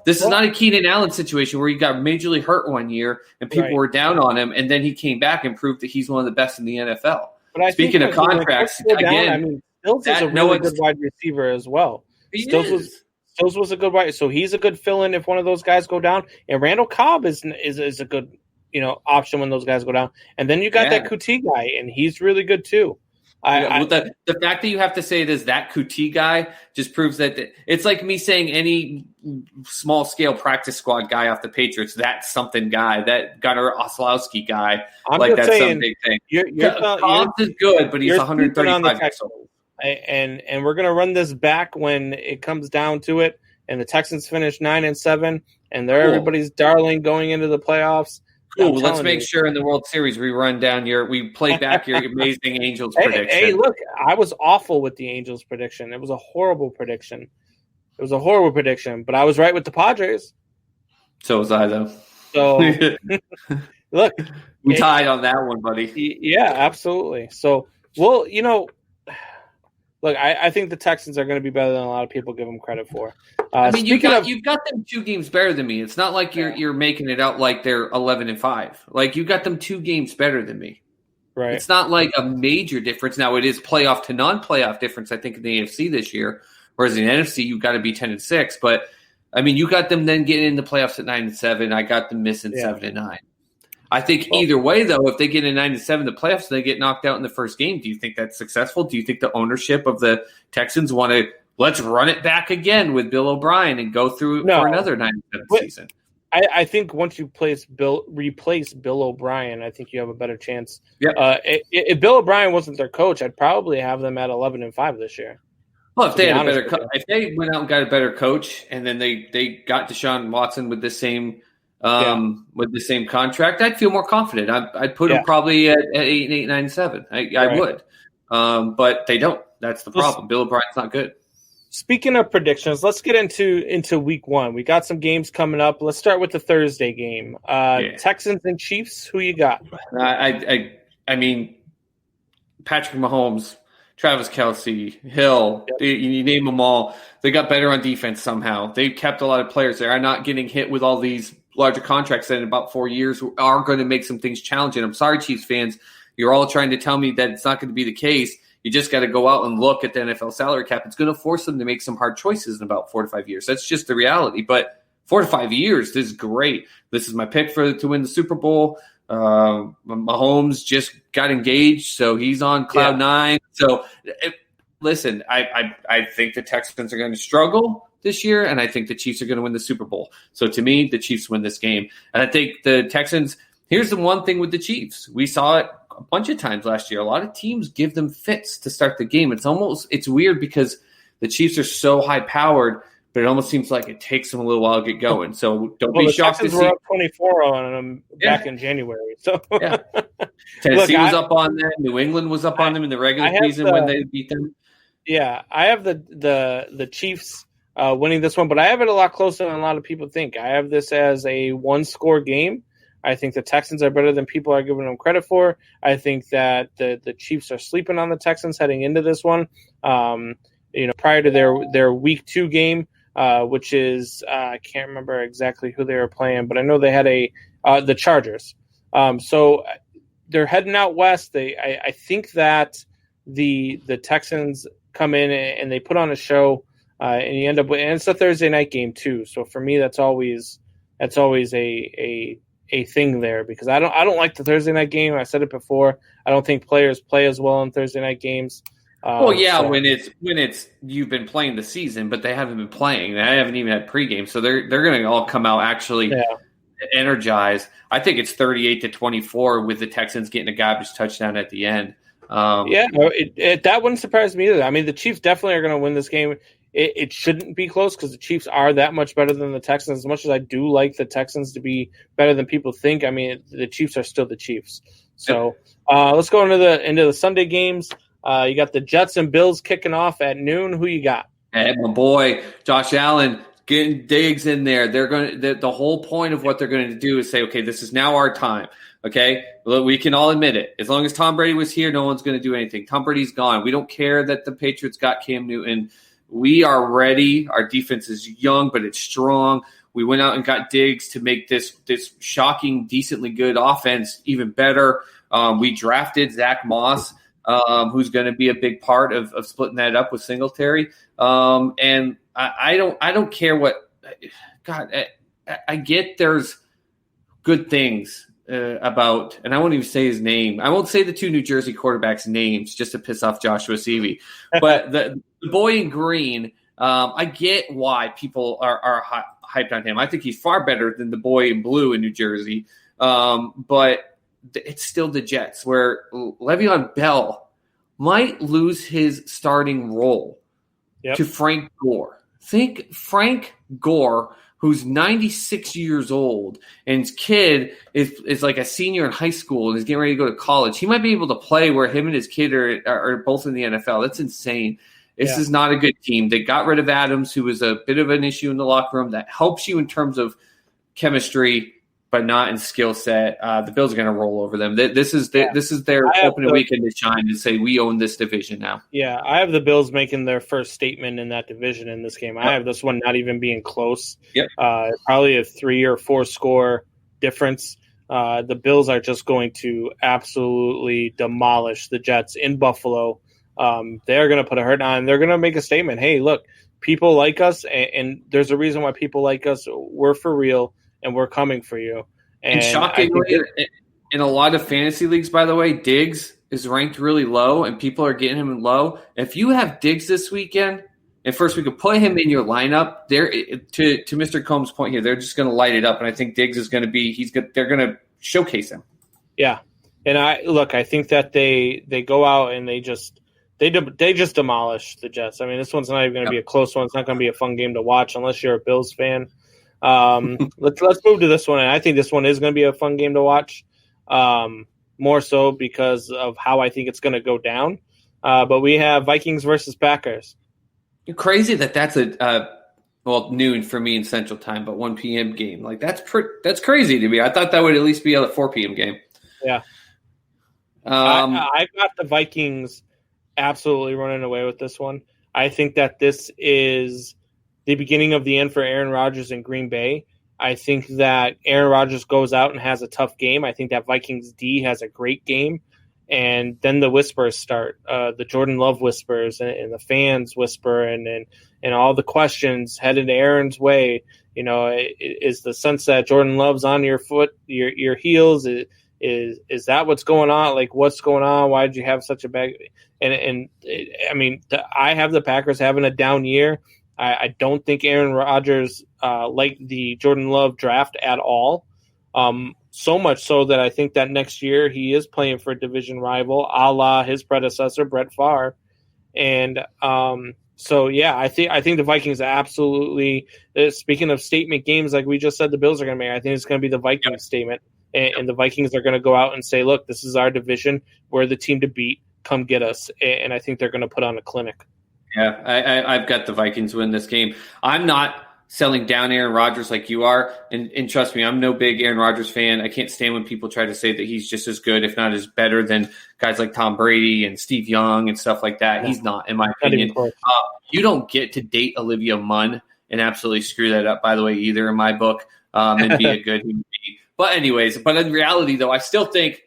This is not a Keenan Allen situation where he got majorly hurt one year and people were down on him, and then he came back and proved that he's one of the best in the NFL. But Speaking of contracts, Stills is a really good wide receiver as well. Stills was a good wide, so he's a good fill-in if one of those guys go down. And Randall Cobb is a good option when those guys go down. And then you got that QT guy, and he's really good too. The fact that you have to say it is that Kuti guy just proves that it's like me saying any small scale practice squad guy off the Patriots. That's something guy. That Gunnar Oslowski guy. I'm like just that's saying, some big thing. You're is good, but he's 135 years old. And we're gonna run this back when it comes down to it. And the Texans finish 9-7, and they're everybody's darling going into the playoffs. Cool. Let's make sure in the World Series we play back your amazing Angels prediction. Hey, look, I was awful with the Angels prediction. It was a horrible prediction. But I was right with the Padres. So was I, though. So, look. We tied on that one, buddy. Yeah, absolutely. So, well, look, I think the Texans are going to be better than a lot of people give them credit for. You've got them 2 games better than me. It's not like you're making it out like they're 11-5. Like, you got them 2 games better than me. Right. It's not like a major difference. Now, it is playoff to non-playoff difference, I think, in the AFC this year. Whereas in the NFC, you've got to be 10-6. But, you got them then getting in the playoffs at 9-7. I got them missing 7-9. I think either way, though, if they get in 9-7, the playoffs, they get knocked out in the first game. Do you think that's successful? Do you think the ownership of the Texans want to let's run it back again with Bill O'Brien and go through for another 9-7 season? I think once you replace Bill O'Brien, I think you have a better chance. Yep. If Bill O'Brien wasn't their coach, I'd probably have them at 11-5 this year. Well, if they had a better if they went out and got a better coach, and then they got Deshaun Watson with the same contract, I'd feel more confident. I'd put them probably at 8, 9, 7. I would, but they don't. That's the problem. Bill O'Brien's not good. Speaking of predictions, let's get into week 1. We got some games coming up. Let's start with the Thursday game. Texans and Chiefs. Who you got? I mean, Patrick Mahomes, Travis Kelce, Hill, you name them all. They got better on defense somehow. They kept a lot of players there. I'm not getting hit with all these larger contracts that in about 4 years are going to make some things challenging. I'm sorry, Chiefs fans. You're all trying to tell me that it's not going to be the case. You just got to go out and look at the NFL salary cap. It's going to force them to make some hard choices in about 4 to 5 years. That's just the reality. But 4 to 5 years, this is great. This is my pick to win the Super Bowl. Mahomes just got engaged, so he's on cloud 9. So, listen, I think the Texans are going to struggle this year, and I think the Chiefs are going to win the Super Bowl. So, to me, the Chiefs win this game. And I think the Texans – here's the one thing with the Chiefs. We saw it a bunch of times last year. A lot of teams give them fits to start the game. It's weird because the Chiefs are so high-powered, but it almost seems like it takes them a little while to get going. So don't be shocked to see. The Texans were up 24 on them back in January. So Tennessee was up on them. New England was up on them in the regular season when they beat them. Yeah, I have the Chiefs winning this one, but I have it a lot closer than a lot of people think. I have this as a 1-score game. I think the Texans are better than people are giving them credit for. I think that the Chiefs are sleeping on the Texans heading into this one. Prior to their week 2 game, which is I can't remember exactly who they were playing, but I know they had the Chargers. So they're heading out west. I think that the Texans come in and they put on a show, and you end up with, and it's a Thursday night game too. So for me, that's always a thing there because I don't like the Thursday night game. I said it before. I don't think players play as well on Thursday night games. When it's you've been playing the season, but they haven't been playing. They haven't even had pregame, so they're going to all come out actually energized. I think it's 38-24 with the Texans getting a garbage touchdown at the end. That wouldn't surprise me either. I mean, the Chiefs definitely are going to win this game. It shouldn't be close because the Chiefs are that much better than the Texans. As much as I do like the Texans to be better than people think, I mean, the Chiefs are still the Chiefs. So let's go into the Sunday games. You got the Jets and Bills kicking off at noon. Who you got? Hey, my boy, Josh Allen, getting Diggs in there. They're going to the whole point of what they're going to do is say, okay, this is now our time. Okay, we can all admit it. As long as Tom Brady was here, no one's going to do anything. Tom Brady's gone. We don't care that the Patriots got Cam Newton. We are ready. Our defense is young, but it's strong. We went out and got Diggs to make this shocking, decently good offense even better. We drafted Zach Moss, who's going to be a big part of splitting that up with Singletary. And I don't care what – God, I get there's good things about, and I won't even say his name. I won't say the two New Jersey quarterbacks' names just to piss off Joshua Seavey. But the boy in green, I get why people are hyped on him. I think he's far better than the boy in blue in New Jersey. But it's still the Jets, where Le'Veon Bell might lose his starting role to Frank Gore. Think Frank Gore, who's 96 years old, and his kid is like a senior in high school and is getting ready to go to college. He might be able to play where him and his kid are both in the NFL. That's insane. This is not a good team. They got rid of Adams, who was a bit of an issue in the locker room. That helps you in terms of chemistry, but not in skill set. The Bills are going to roll over them. This is their opening weekend to shine and say, we own this division now. Yeah, I have the Bills making their first statement in that division in this game. I have this one not even being close. Yep. Probably a 3 or 4 score difference. The Bills are just going to absolutely demolish the Jets in Buffalo. They're going to put a hurt on. They're going to make a statement. Hey, look, people like us, and there's a reason why people like us. We're for real. And we're coming for you. And shockingly, in a lot of fantasy leagues, by the way, Diggs is ranked really low, and people are getting him low. If you have Diggs this weekend, and first we could put him in your lineup, there to Mr. Combs' point here, they're just going to light it up, and I think Diggs is going to be they're going to showcase him. Yeah, and I think that they go out and they just demolish the Jets. I mean, this one's not even going to be a close one. It's not going to be a fun game to watch unless you're a Bills fan. Let's move to this one, and I think this one is going to be a fun game to watch, more so because of how I think it's going to go down. But we have Vikings versus Packers. Crazy that's noon for me in Central Time, but 1 p.m. game. Like that's crazy to me. I thought that would at least be a 4 p.m. game. Yeah, I've got the Vikings absolutely running away with this one. I think that this is the beginning of the end for Aaron Rodgers in Green Bay. I think that Aaron Rodgers goes out and has a tough game. I think that Vikings D has a great game. And then the whispers start, the Jordan Love whispers and the fans whisper and all the questions headed Aaron's way. You know, is the sense that Jordan Love's on your your heels? Is that what's going on? Like, what's going on? Why did you have such a bad – I have the Packers having a down year. I don't think Aaron Rodgers liked the Jordan Love draft at all. So much so that I think that next year he is playing for a division rival, a la his predecessor, Brett Favre. And I think the Vikings absolutely, speaking of statement games like we just said the Bills are going to make, I think it's going to be the Vikings statement. And the Vikings are going to go out and say, look, this is our division. We're the team to beat. Come get us. And I think they're going to put on a clinic. Yeah, I've got the Vikings win this game. I'm not selling down Aaron Rodgers like you are, and trust me, I'm no big Aaron Rodgers fan. I can't stand when people try to say that he's just as good, if not as better than guys like Tom Brady and Steve Young and stuff like that. Yeah. He's not, in my opinion. You don't get to date Olivia Munn and absolutely screw that up, by the way, either in my book, and be a good human being. But in reality, though, I still think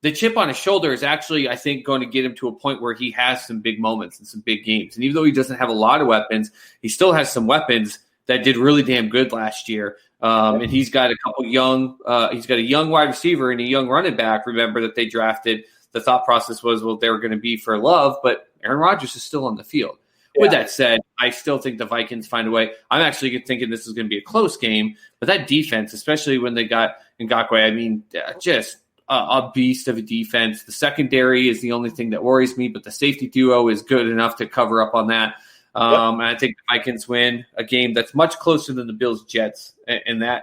the chip on his shoulder is actually, I think, going to get him to a point where he has some big moments and some big games. And even though he doesn't have a lot of weapons, he still has some weapons that did really damn good last year. And he's got a couple young he's got a young wide receiver and a young running back. Remember that they drafted. The thought process was, well, they were going to be for Love, but Aaron Rodgers is still on the field. Yeah. With that said, I still think the Vikings find a way. I'm actually thinking this is going to be a close game, but that defense, especially when they got Ngakoue, I mean, just a beast of a defense. The secondary is the only thing that worries me, but the safety duo is good enough to cover up on that. And I think the Vikings win a game that's much closer than the Bills-Jets in that,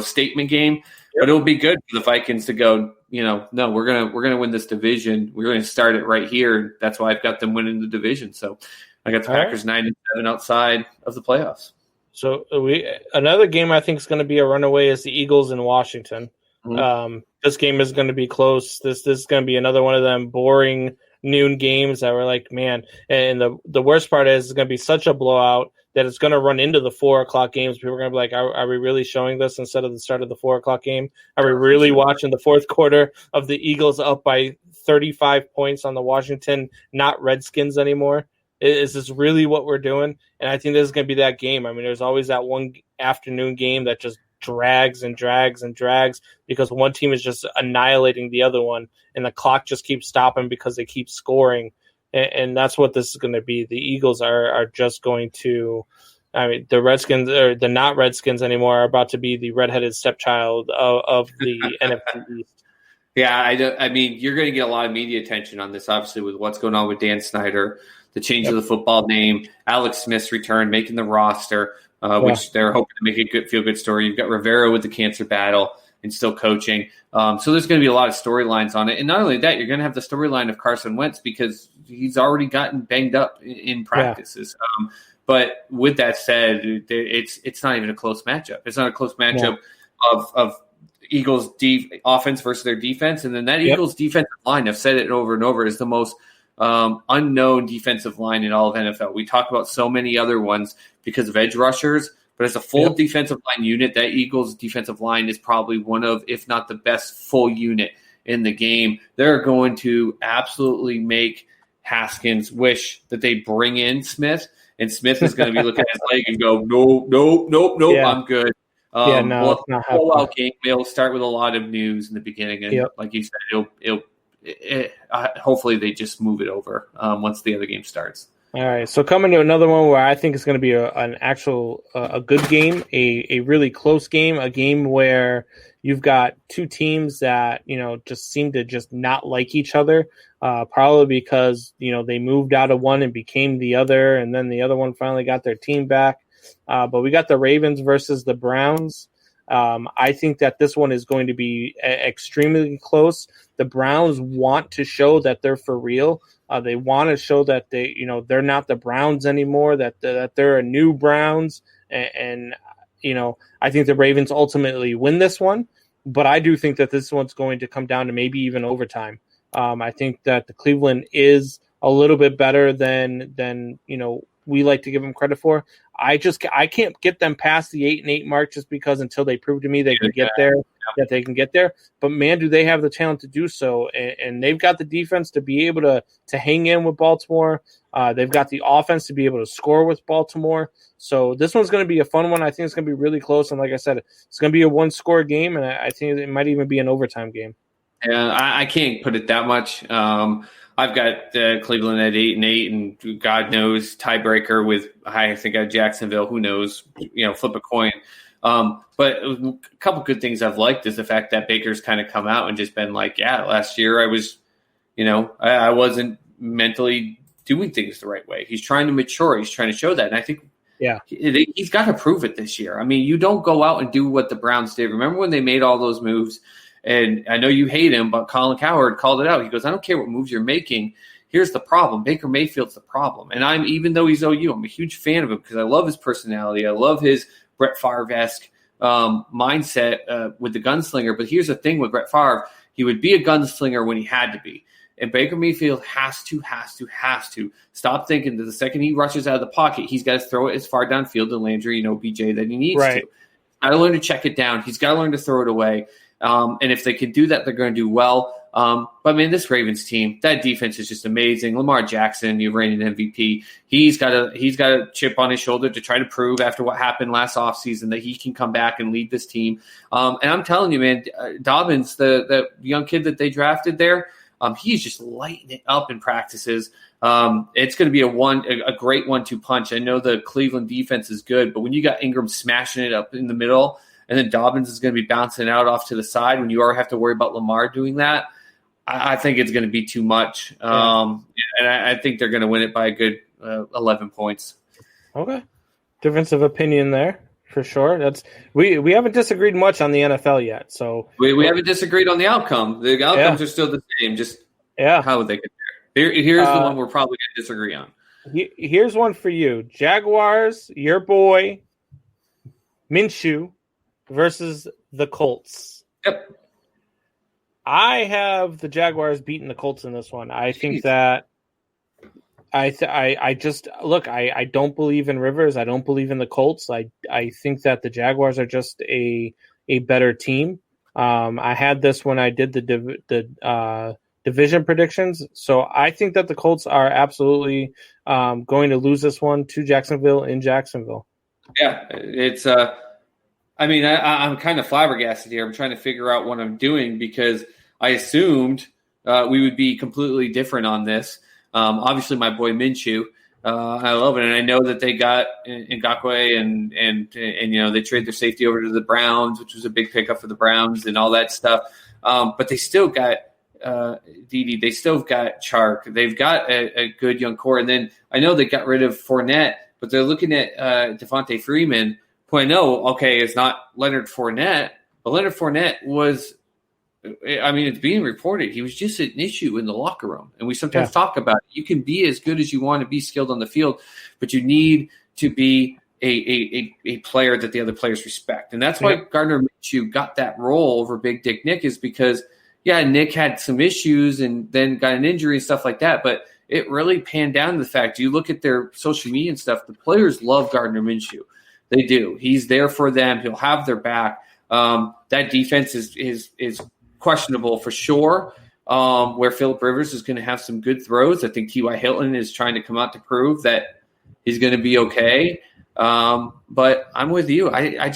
statement game. Yep. But it'll be good for the Vikings to go, no, we're gonna win this division. We're going to start it right here. That's why I've got them winning the division. So I got the Packers 9-7 outside of the playoffs. So another game I think is going to be a runaway is the Eagles in Washington. Mm-hmm. This game is going to be close. This is going to be another one of them boring noon games that were like, man. And the worst part is it's going to be such a blowout that it's going to run into the 4:00 games. People are going to be like, are we really showing this instead of the start of the 4:00 game? Are we really watching the fourth quarter of the Eagles up by 35 points on the Washington, not Redskins anymore? Is this really what we're doing? And I think this is going to be that game. I mean, there's always that one afternoon game that just drags and drags and drags because one team is just annihilating the other one, and the clock just keeps stopping because they keep scoring. And that's what this is going to be. The Eagles are just going to – I mean, the Redskins – or the not Redskins anymore are about to be the redheaded stepchild of the NFC East. Yeah, I mean, you're going to get a lot of media attention on this, obviously, with what's going on with Dan Snyder, the change of the football name, Alex Smith's return, making the roster, which they're hoping to make a feel-good story. You've got Rivera with the cancer battle and still coaching. So there's going to be a lot of storylines on it. And not only that, you're going to have the storyline of Carson Wentz because he's already gotten banged up in practices. Yeah. But with that said, it's not even a close matchup. It's not a close matchup of Eagles offense versus their defense. And then that Eagles defensive line, I've said it over and over, is the most unknown defensive line in all of NFL. We talk about so many other ones because of edge rushers, but as a full defensive line unit, that Eagles defensive line is probably one of, if not the best full unit in the game. They're going to absolutely make Haskins wish that they bring in Smith, and Smith is going to be looking at his leg and go, nope, I'm good. It's not happening. Out game. It'll start with a lot of news in the beginning, and like you said, hopefully they just move it over once the other game starts. All right, so coming to another one where I think it's going to be a good game, a really close game, a game where you've got two teams that just seem to just not like each other, probably because they moved out of one and became the other, and then the other one finally got their team back. But we got the Ravens versus the Browns. I think that this one is going to be extremely close. The Browns want to show that they're for real. They want to show that they're not the Browns anymore, that they're a new Browns. And I think the Ravens ultimately win this one. But I do think that this one's going to come down to maybe even overtime. I think that the Cleveland is a little bit better than we like to give them credit for. I can't get them past the 8-8 mark just because until they prove to me they can get there, that they can get there. But man, do they have the talent to do so? And they've got the defense to be able to hang in with Baltimore. They've got the offense to be able to score with Baltimore. So this one's going to be a fun one. I think it's going to be really close. And like I said, it's going to be a one-score game, and I think it might even be an overtime game. Yeah, I can't put it that much. I've got Cleveland at 8-8, and God knows tiebreaker with I think Jacksonville. Who knows? Flip a coin. But a couple good things I've liked is the fact that Baker's kind of come out and just been like, last year I was, I wasn't mentally doing things the right way. He's trying to mature. He's trying to show that, and I think he's got to prove it this year. I mean, you don't go out and do what the Browns did. Remember when they made all those moves? And I know you hate him, but Colin Cowherd called it out. He goes, I don't care what moves you're making. Here's the problem. Baker Mayfield's the problem. And even though he's OU, I'm a huge fan of him because I love his personality. I love his Brett Favre-esque mindset with the gunslinger. But here's the thing with Brett Favre. He would be a gunslinger when he had to be. And Baker Mayfield has to stop thinking that the second he rushes out of the pocket, he's got to throw it as far downfield to Landry, BJ, that he needs to. He's got to learn to check it down. He's got to learn to throw it away. And if they can do that, they're going to do well. But, man, this Ravens team, that defense is just amazing. Lamar Jackson, the reigning MVP, he's got a chip on his shoulder to try to prove after what happened last offseason that he can come back and lead this team. And I'm telling you, man, Dobbins, the young kid that they drafted there, he's just lighting it up in practices. It's going to be a great 1-2 punch. I know the Cleveland defense is good, but when you got Ingram smashing it up in the middle – and then Dobbins is going to be bouncing out off to the side when you already have to worry about Lamar doing that. I think it's going to be too much. And I think they're going to win it by a good 11 points. Okay. Difference of opinion there for sure. That's we haven't disagreed much on the NFL yet. So we haven't disagreed on the outcome. The outcomes are still the same. Just how would they get there? Here's the one we're probably going to disagree on. Here's one for you. Jaguars, your boy, Minshew, versus the Colts. Yep. I have the Jaguars beating the Colts in this one. I think that I just look. I don't believe in Rivers. I don't believe in the Colts. I think that the Jaguars are just a better team. I had this when I did the division predictions. So I think that the Colts are absolutely going to lose this one to Jacksonville in Jacksonville. Yeah, it's I mean, I'm kind of flabbergasted here. I'm trying to figure out what I'm doing because I assumed we would be completely different on this. Obviously, my boy Minshew, I love it, and I know that they got Ngakoue and they traded their safety over to the Browns, which was a big pickup for the Browns and all that stuff. But they still got Dede. They still got Chark. They've got a good young core, and then I know they got rid of Fournette, but they're looking at Devontae Freeman. Okay, it's not Leonard Fournette, but Leonard Fournette was, I mean, it's being reported, he was just an issue in the locker room. And we sometimes talk about it. You can be as good as you want to be skilled on the field, but you need to be a player that the other players respect. And that's why Gardner Minshew got that role over Big Dick Nick, is because, Nick had some issues and then got an injury and stuff like that, but it really panned down to the fact, you look at their social media and stuff, the players love Gardner Minshew. They do. He's there for them. He'll have their back. That defense is questionable for sure. Where Phillip Rivers is going to have some good throws. I think T.Y. Hilton is trying to come out to prove that he's going to be okay. But I'm with you. I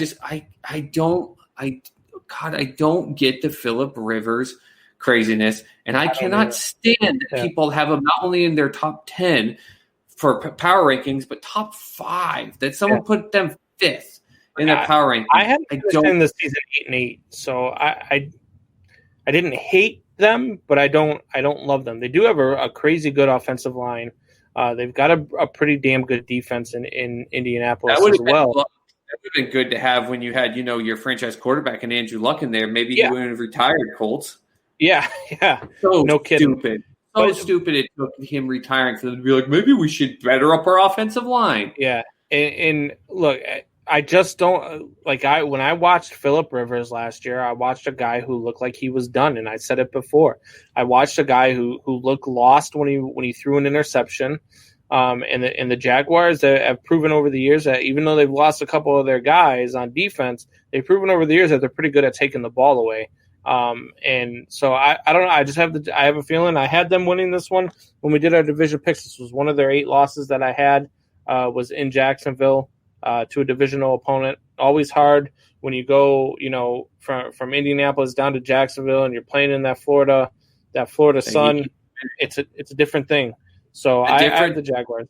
don't get the Phillip Rivers craziness, and I cannot stand that people have him not only in their top 10 for power rankings, but top 5. That someone put them 5th in their power rankings. I had in the season 8-8, so I didn't hate them, but I don't love them. They do have a crazy good offensive line. They've got a pretty damn good defense in Indianapolis as well. That would have been good to have when you had, your franchise quarterback and Andrew Luck in there. Maybe you wouldn't have retired, Colts. Yeah. So no kidding. Stupid. Stupid it took him retiring for them to be like, maybe we should better up our offensive line. Yeah. And look, I just don't when I watched Phillip Rivers last year, I watched a guy who looked like he was done, and I said it before. I watched a guy who looked lost when he threw an interception. And the Jaguars have proven over the years that even though they've lost a couple of their guys on defense, they've proven over the years that they're pretty good at taking the ball away. And so I don't know. I have a feeling I had them winning this one when we did our division picks. This was one of their 8 losses that I had, was in Jacksonville, to a divisional opponent. Always hard when you go, from Indianapolis down to Jacksonville and you're playing in that Florida sun. It's a different thing. So I have the Jaguars.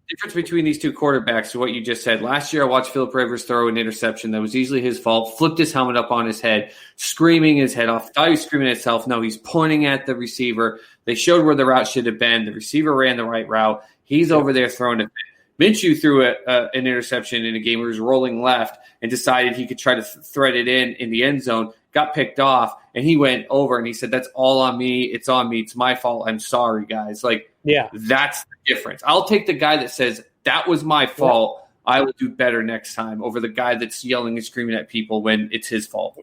Difference between these two quarterbacks is what you just said. Last year, I watched Phillip Rivers throw an interception that was easily his fault, flipped his helmet up on his head, screaming his head off. Thought he was screaming at himself. No, he's pointing at the receiver. They showed where the route should have been. The receiver ran the right route. He's over there throwing it. Minshew threw an interception in a game where he was rolling left and decided he could try to thread it in the end zone, got picked off, and he went over and he said, that's all on me. It's on me. It's my fault. I'm sorry, guys. That's the difference. I'll take the guy that says, that was my fault. I will do better next time, over the guy that's yelling and screaming at people when it's his fault.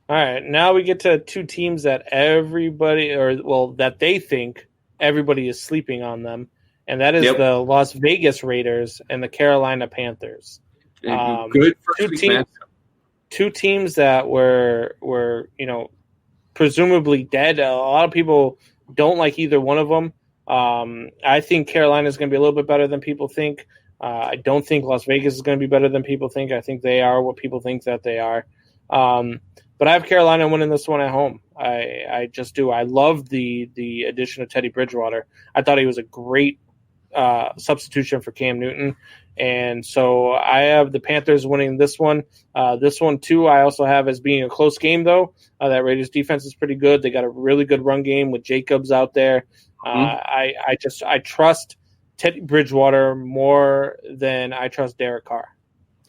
All right. Now we get to 2 teams that that they think everybody is sleeping on them. And that is the Las Vegas Raiders and the Carolina Panthers. Good for 2 teams that were presumably dead. A lot of people don't like either one of them. I think Carolina is going to be a little bit better than people think. I don't think Las Vegas is going to be better than people think. I think they are what people think that they are. But I have Carolina winning this one at home. I just do. I love the addition of Teddy Bridgewater. I thought he was a great substitution for Cam Newton. And so I have the Panthers winning this one. This one, too, I also have as being a close game, though. That Raiders defense is pretty good. They got a really good run game with Jacobs out there. I trust Teddy Bridgewater more than I trust Derek Carr.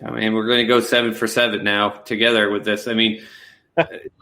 I mean, we're going to go 7 for 7 now together with this. I mean,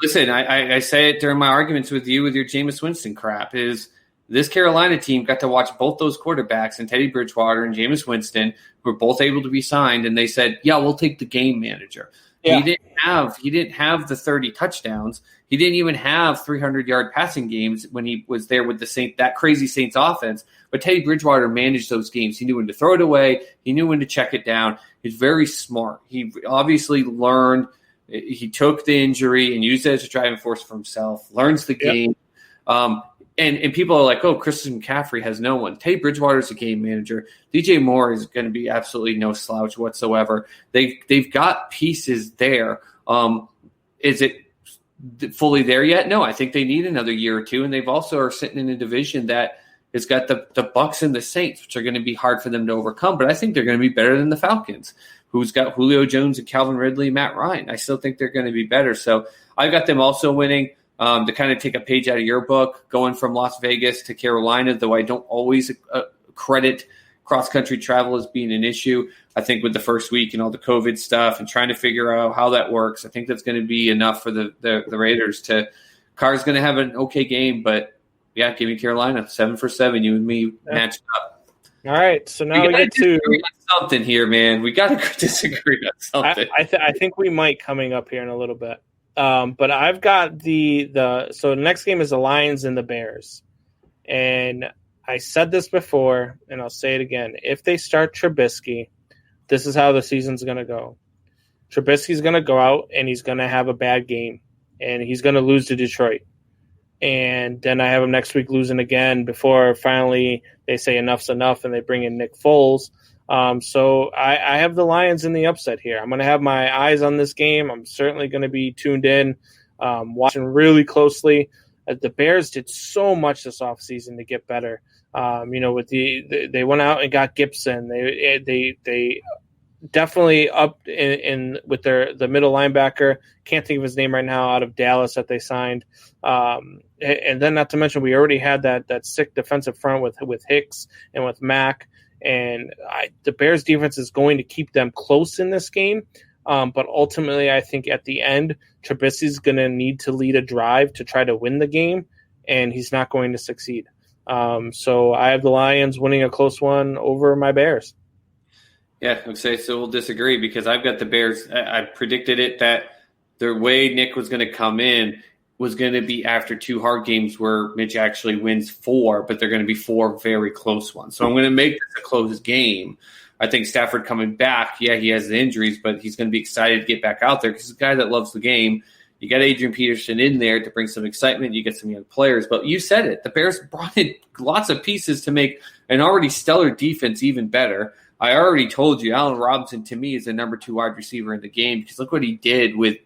listen, I say it during my arguments with you with your Jameis Winston crap is this Carolina team got to watch both those quarterbacks and Teddy Bridgewater and Jameis Winston who were both able to be signed, and they said, yeah, we'll take the game manager. Yeah. He didn't have the 30 touchdowns. He didn't even have 300-yard passing games when he was there with that crazy Saints offense. But Teddy Bridgewater managed those games. He knew when to throw it away. He knew when to check it down. He's very smart. He obviously learned. He took the injury and used it as a driving force for himself. Learns the game. And people are like, oh, Christian McCaffrey has no one. Teddy Bridgewater's a game manager. DJ Moore is going to be absolutely no slouch whatsoever. They've got pieces there. Is it fully there yet? No, I think they need another year or two. And they've also are sitting in a division that has got the Bucs and the Saints, which are going to be hard for them to overcome. But I think they're going to be better than the Falcons, who's got Julio Jones and Calvin Ridley, Matt Ryan. I still think they're going to be better. So I've got them also winning. To kind of take a page out of your book, going from Las Vegas to Carolina, though I don't always credit cross-country travel as being an issue. I think with the first week and all the COVID stuff and trying to figure out how that works, I think that's going to be enough for the Raiders to – Carr's going to have an okay game, but, yeah, give me Carolina. 7 for 7, you and me matched up. All right, so now we get to – something here, man. We got to disagree on something. I think we might coming up here in a little bit. But I've got so the next game is the Lions and the Bears. And I said this before, and I'll say it again. If they start Trubisky, this is how the season's going to go. Trubisky's going to go out, and he's going to have a bad game. And he's going to lose to Detroit. And then I have him next week losing again before finally they say enough's enough and they bring in Nick Foles. So I have the Lions in the upset here. I'm going to have my eyes on this game. I'm certainly going to be tuned in, watching really closely. The Bears did so much this offseason to get better. With they went out and got Gibson. They definitely upped in with the middle linebacker. Can't think of his name right now, out of Dallas that they signed. And then not to mention we already had that sick defensive front with Hicks and with Mack. And the Bears defense is going to keep them close in this game. But ultimately, I think at the end, Trubisky's going to need to lead a drive to try to win the game, and he's not going to succeed. So I have the Lions winning a close one over my Bears. Yeah, okay, so we'll disagree because I've got the Bears. I predicted it that the way Nick was going to come in was going to be after 2 hard games where Mitch actually wins 4, but they're going to be 4 very close ones. So I'm going to make this a close game. I think Stafford coming back, yeah, he has the injuries, but he's going to be excited to get back out there because he's a guy that loves the game. You got Adrian Peterson in there to bring some excitement. You get some young players. But you said it. The Bears brought in lots of pieces to make an already stellar defense even better. I already told you, Allen Robinson, to me, is the number 2 wide receiver in the game because look what he did with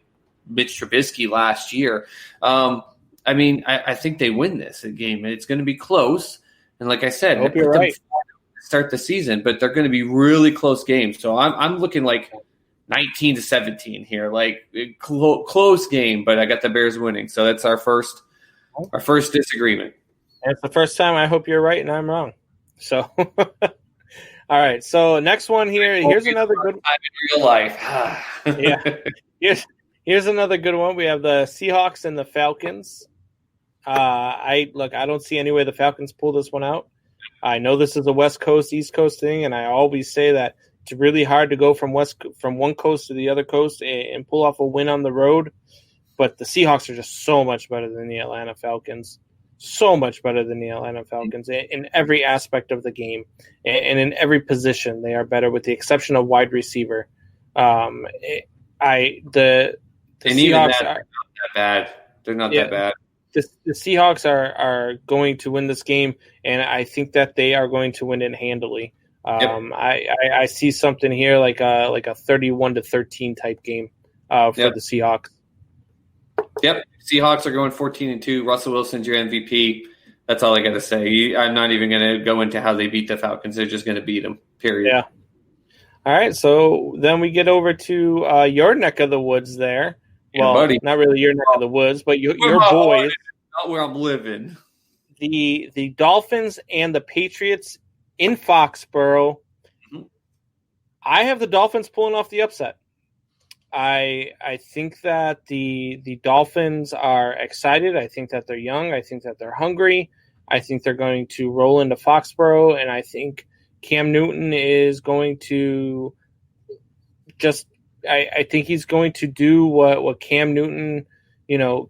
Mitch Trubisky last year. I think they win this game. It's going to be close. And like I said, I hope you're right. Start the season, but they're going to be really close games. So I'm looking like 19-17 here, like close game, but I got the Bears winning. So that's our first disagreement. And it's the first time I hope you're right and I'm wrong. So, all right. So next one here. Here's another good one. In real life. Yeah. Here's another good one. We have the Seahawks and the Falcons. I don't see any way the Falcons pull this one out. I know this is a West Coast, East Coast thing, and I always say that it's really hard to go from one coast to the other coast and pull off a win on the road. But the Seahawks are just so much better than the Atlanta Falcons. So much better than the Atlanta Falcons in every aspect of the game and in every position. They are better, with the exception of wide receiver. The Seahawks are not that bad. They're not that bad. The Seahawks are going to win this game, and I think that they are going to win it handily. I see something here like a 31-13 type game for the Seahawks. Yep, Seahawks are going 14-2. Russell Wilson's your MVP. That's all I got to say. I'm not even going to go into how they beat the Falcons. They're just going to beat them. Period. Yeah. All right, so then we get over to your neck of the woods there. Well, buddy. Not really your neck of the woods, but your boys. Not where I'm living. The Dolphins and the Patriots in Foxborough. Mm-hmm. I have the Dolphins pulling off the upset. I think that the Dolphins are excited. I think that they're young. I think that they're hungry. I think they're going to roll into Foxborough, and I think Cam Newton is going to I think he's going to do what Cam Newton,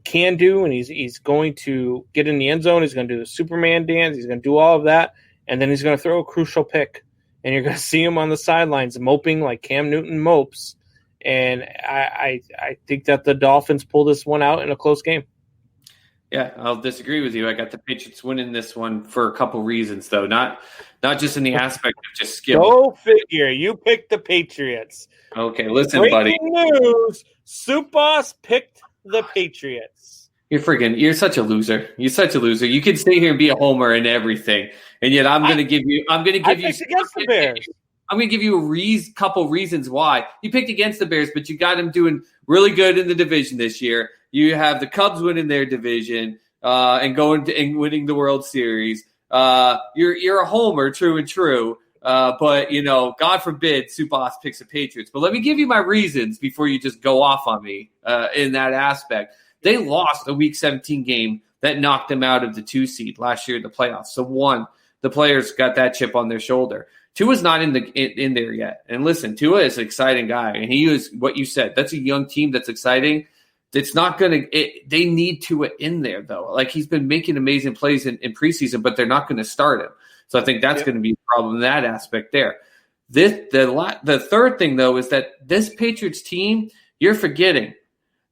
can do, and he's going to get in the end zone. He's going to do the Superman dance. He's going to do all of that, and then he's going to throw a crucial pick, and you're going to see him on the sidelines moping like Cam Newton mopes. And I think that the Dolphins pull this one out in a close game. Yeah, I'll disagree with you. I got the Patriots winning this one for a couple reasons, though. Not just in the aspect of just skill. Go figure. You picked the Patriots. Okay, listen, Breaking buddy. news: Soup Boss picked the Patriots. You're such a loser. You're such a loser. You can stay here and be a homer and everything, and yet I'm going to give you. I picked against the Bears. I'm going to give you a couple reasons why you picked against the Bears, but you got them doing really good in the division this year. You have the Cubs winning their division and winning the World Series. You're a homer, true and true. But God forbid Soup Boss picks the Patriots. But let me give you my reasons before you just go off on me in that aspect. They lost a Week 17 game that knocked them out of the 2 seed last year in the playoffs. So one, the players got that chip on their shoulder. Tua's not in there yet. And listen, Tua is an exciting guy, and he is what you said. That's a young team that's exciting. It's not going to – they need Tua in there, though. Like, he's been making amazing plays in preseason, but they're not going to start him. So I think that's going to be a problem in that aspect there. The third thing, though, is that this Patriots team, you're forgetting,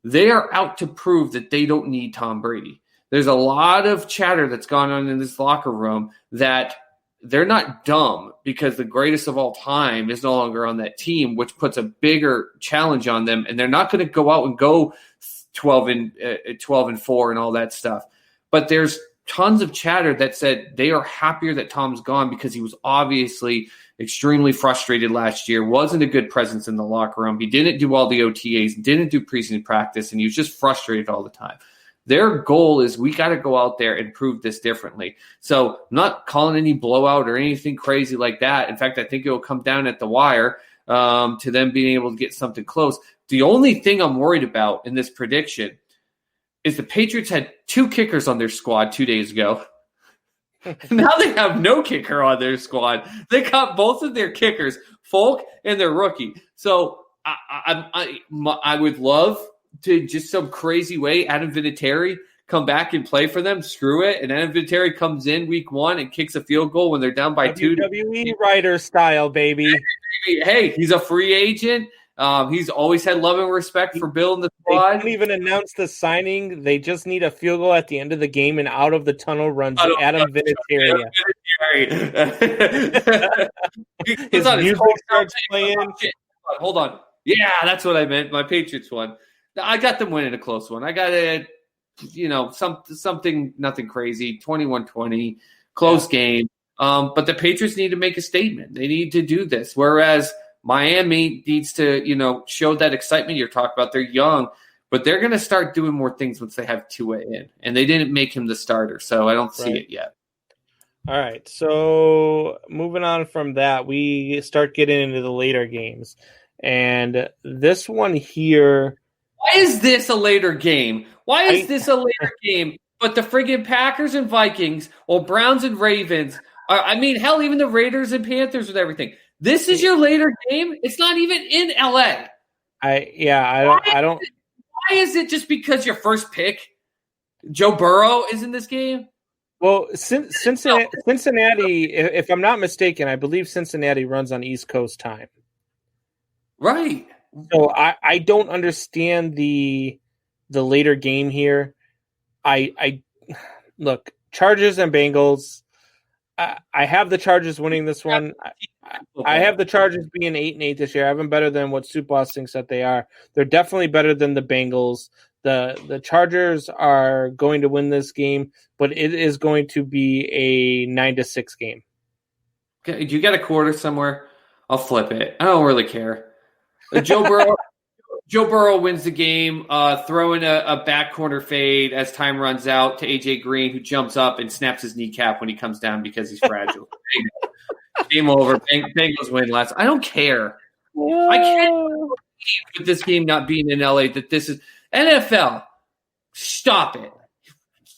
they are out to prove that they don't need Tom Brady. There's a lot of chatter that's gone on in this locker room that – they're not dumb because the greatest of all time is no longer on that team, which puts a bigger challenge on them. And they're not going to go out and go 12-4 and all that stuff. But there's tons of chatter that said they are happier that Tom's gone because he was obviously extremely frustrated last year, wasn't a good presence in the locker room. He didn't do all the OTAs, didn't do preseason practice, and he was just frustrated all the time. Their goal is we got to go out there and prove this differently. So I'm not calling any blowout or anything crazy like that. In fact, I think it will come down at the wire to them being able to get something close. The only thing I'm worried about in this prediction is the Patriots had 2 kickers on their squad 2 days ago. Now they have no kicker on their squad. They got both of their kickers, Folk and their rookie. So I would love to just some crazy way, Adam Vinatieri come back and play for them, screw it, and Adam Vinatieri comes in week 1 and kicks a field goal when they're down by 2. WWE writer style, baby. Hey, he's a free agent. He's always had love and respect for building the squad. They didn't even announce the signing. They just need a field goal at the end of the game, and out of the tunnel runs Adam Vinatieri. His music starts playing. Hold on. Yeah, that's what I meant. My Patriots won. I got them winning a close one. I got it, something, nothing crazy, 21-20, close game. But the Patriots need to make a statement. They need to do this. Whereas Miami needs to, show that excitement you're talking about. They're young, but they're going to start doing more things once they have Tua in. And they didn't make him the starter, so I don't see it yet. All right, so moving on from that, we start getting into the later games. And this one here – why is this a later game? Why is this a later game? But the friggin' Packers and Vikings or Browns and Ravens, hell, even the Raiders and Panthers with everything. This is your later game? It's not even in LA. I don't. Why is it just because your first pick, Joe Burrow, is in this game? Well, Cincinnati, if I'm not mistaken, I believe Cincinnati runs on East Coast time. Right. So I don't understand the later game here. I look, Chargers and Bengals. I have the Chargers winning this one. I have the Chargers being 8-8 this year. I have them better than what Soup Boss thinks that they are. They're definitely better than the Bengals. The Chargers are going to win this game, but it is going to be a 9-6 game. Okay, you got a quarter somewhere? I'll flip it. I don't really care. Joe Burrow wins the game, throwing a back corner fade as time runs out to A.J. Green, who jumps up and snaps his kneecap when he comes down because he's fragile. Game over. Bengals win last. I don't care. Whoa. I can't believe with this game not being in L.A. that this is NFL. Stop it.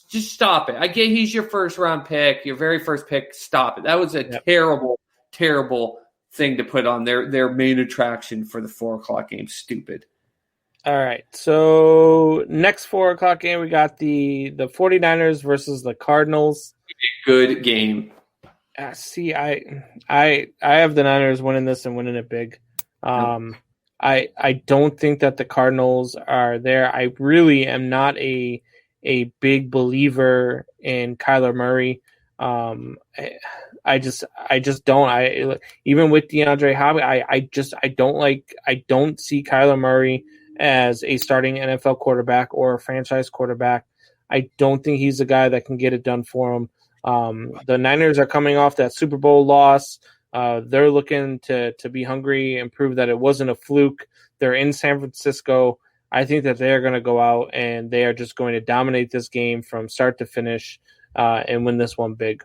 Just stop it. I get he's your first-round pick, your very first pick. Stop it. That was a terrible, terrible thing to put on their main attraction for the 4:00 game. Stupid. All right. So next 4:00 game, we got the 49ers versus the Cardinals. Good game. See, I have the Niners winning this and winning it big. I don't think that the Cardinals are there. I really am not a a big believer in Kyler Murray. I just don't. Even with DeAndre Hopkins, I don't see Kyler Murray as a starting NFL quarterback or a franchise quarterback. I don't think he's the guy that can get it done for him. The Niners are coming off that Super Bowl loss. They're looking to be hungry and prove that it wasn't a fluke. They're in San Francisco. I think that they're going to go out and they are just going to dominate this game from start to finish and win this one big.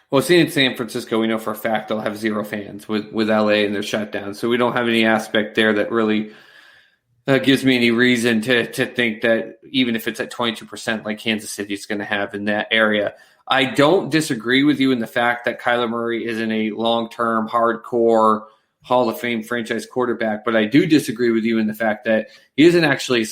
Well, seeing in San Francisco, we know for a fact they'll have 0 fans with LA and their shutdown. So we don't have any aspect there that really gives me any reason to think that even if it's at 22% like Kansas City is going to have in that area. I don't disagree with you in the fact that Kyler Murray isn't a long-term, hardcore Hall of Fame franchise quarterback, but I do disagree with you in the fact that he isn't actually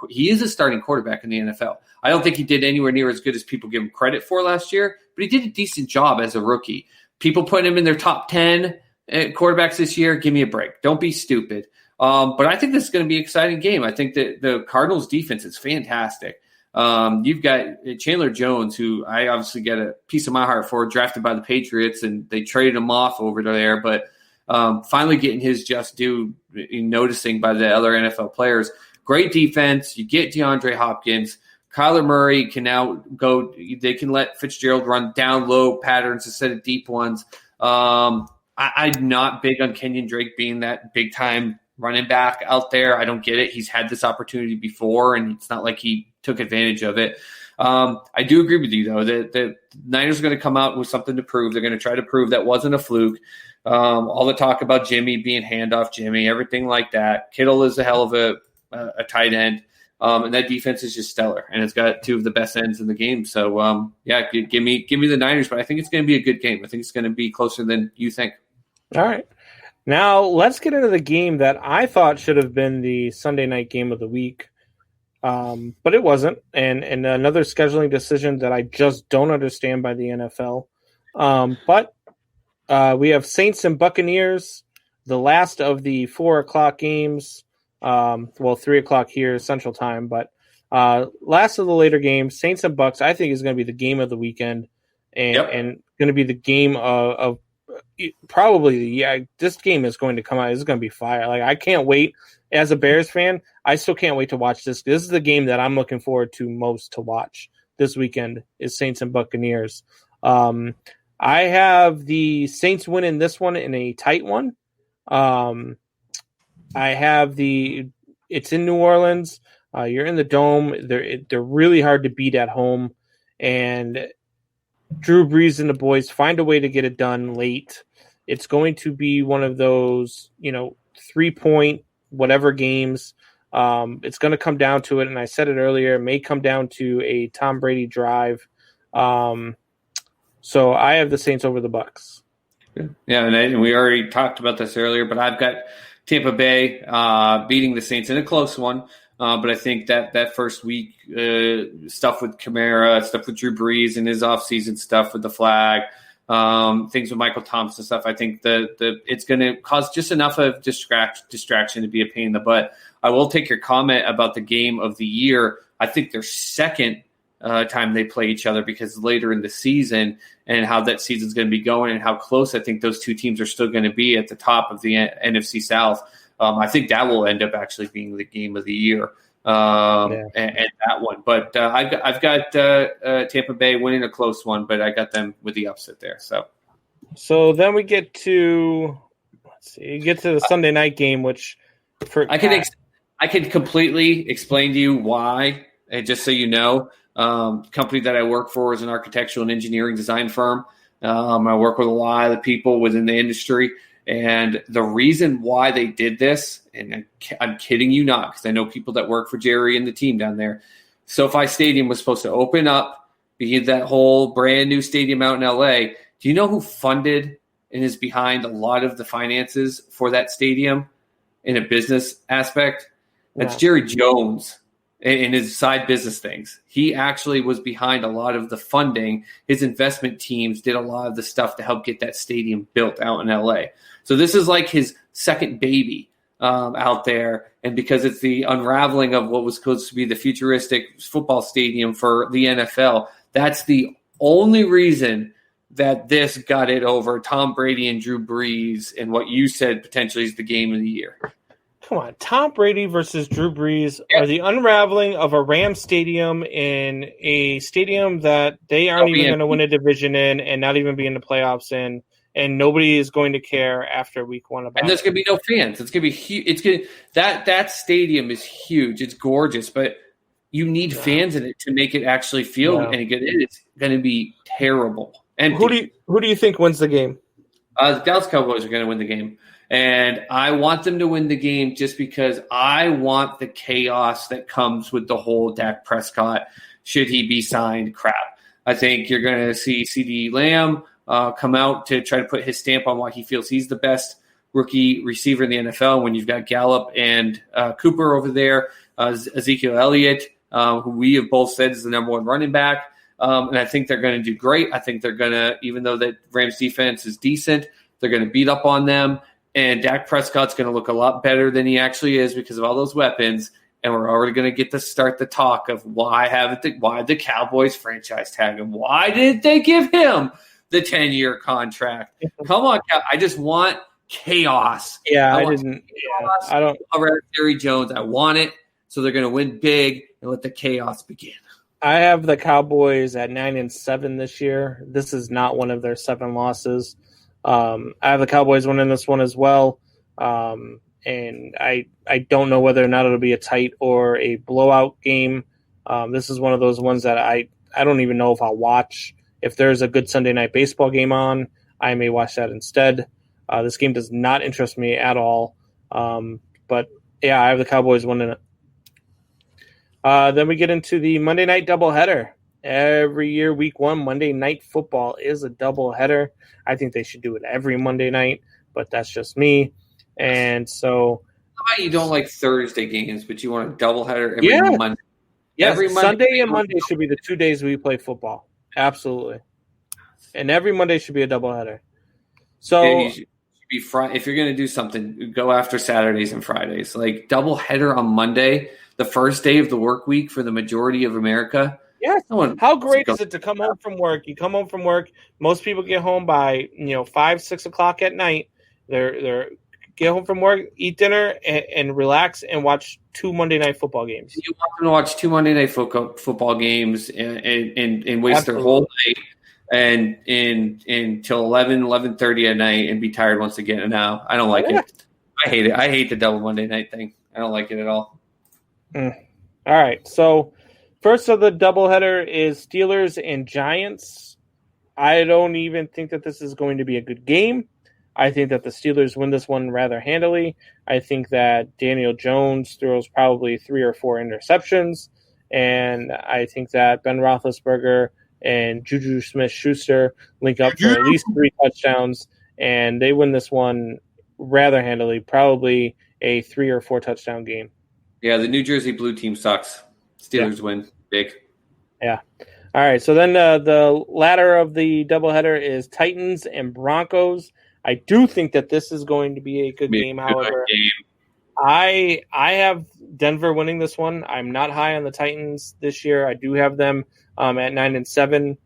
he is a starting quarterback in the NFL. I don't think he did anywhere near as good as people give him credit for last year, but he did a decent job as a rookie. People putting him in their top 10 quarterbacks this year, give me a break. Don't be stupid. But I think this is going to be an exciting game. I think that the Cardinals defense is fantastic. You've got Chandler Jones, who I obviously get a piece of my heart for, drafted by the Patriots, and they traded him off over there, but finally getting his just due noticing by the other NFL players. Great defense. You get DeAndre Hopkins. Kyler Murray can now go – they can let Fitzgerald run down low patterns instead of deep ones. I'm not big on Kenyon Drake being that big-time running back out there. I don't get it. He's had this opportunity before, and it's not like he took advantage of it. I do agree with you, though, that the Niners are going to come out with something to prove. They're going to try to prove that wasn't a fluke. All the talk about Jimmy being handoff Jimmy, everything like that. Kittle is a hell of a tight end. And that defense is just stellar, and it's got 2 of the best ends in the game. So, give me the Niners, but I think it's going to be a good game. I think it's going to be closer than you think. All right. Now, let's get into the game that I thought should have been the Sunday night game of the week, but it wasn't, and another scheduling decision that I just don't understand by the NFL. But we have Saints and Buccaneers, the last of the 4 o'clock games. 3 o'clock here Central Time, but last of the later games, Saints and Bucks, I think is going to be the game of the weekend, and going to be the game of probably this game is going to come out. It's going to be fire. Like, I can't wait. As a Bears fan, I still can't wait to watch this. This is the game that I'm looking forward to most to watch this weekend is Saints and Buccaneers. I have the Saints winning this one in a tight one. I have it's in New Orleans. You're in the Dome. They're really hard to beat at home. And Drew Brees and the boys find a way to get it done late. It's going to be one of those, 3-point whatever games. It's going to come down to it. And I said it earlier, it may come down to a Tom Brady drive. So I have the Saints over the Bucks. Yeah, and we already talked about this earlier, but I've got Tampa Bay beating the Saints in a close one. But I think that first week stuff with Kamara, stuff with Drew Brees and his offseason stuff with the flag, things with Michael Thompson stuff, I think it's going to cause just enough of distraction to be a pain in the butt. I will take your comment about the game of the year. I think their second time they play each other, because later in the season and how that season's going to be going and how close I think those two teams are still going to be at the top of the NFC South. I think that will end up actually being the game of the year and that one. But I've got Tampa Bay winning a close one, but I got them with the upset there. So then we get to the Sunday night game, which I can completely explain to you why. And just so you know, company that I work for is an architectural and engineering design firm. I work with a lot of the people within the industry. And the reason why they did this, and I'm kidding you not, because I know people that work for Jerry and the team down there. SoFi Stadium was supposed to open up, be that whole brand new stadium out in LA. Do you know who funded and is behind a lot of the finances for that stadium in a business aspect? That's Jerry Jones and his side business things. He actually was behind a lot of the funding. His investment teams did a lot of the stuff to help get that stadium built out in LA. So this is like his second baby. out there, and because it's the unraveling of what was supposed to be the futuristic football stadium for the NFL, that's the only reason that this got it over Tom Brady and Drew Brees and what you said potentially is the game of the year. Come on, Tom Brady versus Drew Brees are the unraveling of a Rams stadium in a stadium that they aren't even going to win a division in and not even be in the playoffs in, and nobody is going to care after week one about it. And there's going to be no fans. It's going to be huge. It's going that stadium is huge. It's gorgeous, but you need fans in it to make it actually feel any good. It's going to be terrible. And who do you think wins the game? The Dallas Cowboys are going to win the game. And I want them to win the game just because I want the chaos that comes with the whole Dak Prescott, should he be signed, crap. I think you're going to see CeeDee Lamb come out to try to put his stamp on why he feels he's the best rookie receiver in the NFL when you've got Gallup and Cooper over there, Ezekiel Elliott, who we have both said is the number one running back. And I think they're going to do great. I think they're going to, even though the Rams defense is decent, they're going to beat up on them. And Dak Prescott's going to look a lot better than he actually is because of all those weapons. And we're already going to get to start the talk of why the Cowboys franchise tag him? Why did they give him the 10-year contract? Come on, I just want chaos. Yeah, I don't. Around Jerry Jones, I want it. So they're going to win big and let the chaos begin. I have the Cowboys at 9-7 this year. This is not one of their 7 losses. I have the Cowboys winning this one as well. And I don't know whether or not it'll be a tight or a blowout game. This is one of those ones that I don't even know if I'll watch. If there's a good Sunday night baseball game on, I may watch that instead. This game does not interest me at all. But, yeah, I have the Cowboys winning it. Then we get into the Monday night doubleheader. Every year, week 1, Monday night football is a doubleheader. I think they should do it every Monday night, but that's just me. And so, how about you don't like Thursday games, but you want a doubleheader every Monday? Yes, every Sunday and Monday should be the 2 days we play football. Absolutely. And every Monday should be a doubleheader. So, you should be if you're going to do something, go after Saturdays and Fridays. Like doubleheader on Monday, the first day of the work week for the majority of America. Yes. How great is it to come home from work? You come home from work. Most people get home by 5, 6 o'clock at night. They're get home from work, eat dinner, and relax and watch 2 Monday night football games. You want them to watch 2 Monday night football games and waste their whole night and until 11:30 at night and be tired once again. And now I don't like it. I hate it. I hate the double Monday night thing. I don't like it at all. All right. So first of the doubleheader is Steelers and Giants. I don't even think that this is going to be a good game. I think that the Steelers win this one rather handily. I think that Daniel Jones throws probably 3 or 4 interceptions. And I think that Ben Roethlisberger and Juju Smith-Schuster link up for at least 3 touchdowns. And they win this one rather handily, probably a 3 or 4 touchdown game. Yeah, the New Jersey blue team sucks. Steelers win big. Yeah. All right, so then the latter of the doubleheader is Titans and Broncos. I do think that this is going to be a good game, however. I have Denver winning this one. I'm not high on the Titans this year. I do have them at 9-7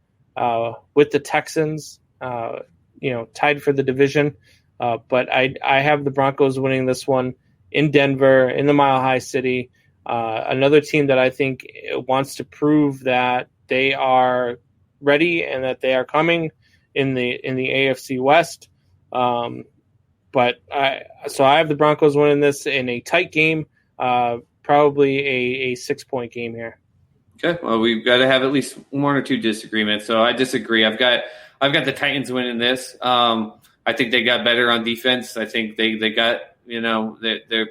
with the Texans, tied for the division. But I have the Broncos winning this one in Denver, in the Mile High City. Another team that I think wants to prove that they are ready and that they are coming in the AFC West. But I have the Broncos winning this in a tight game, probably a 6-point game here. Okay, well, we've got to have at least 1 or 2 disagreements. So I disagree. I've got the Titans winning this. I think they got better on defense. I think they got they're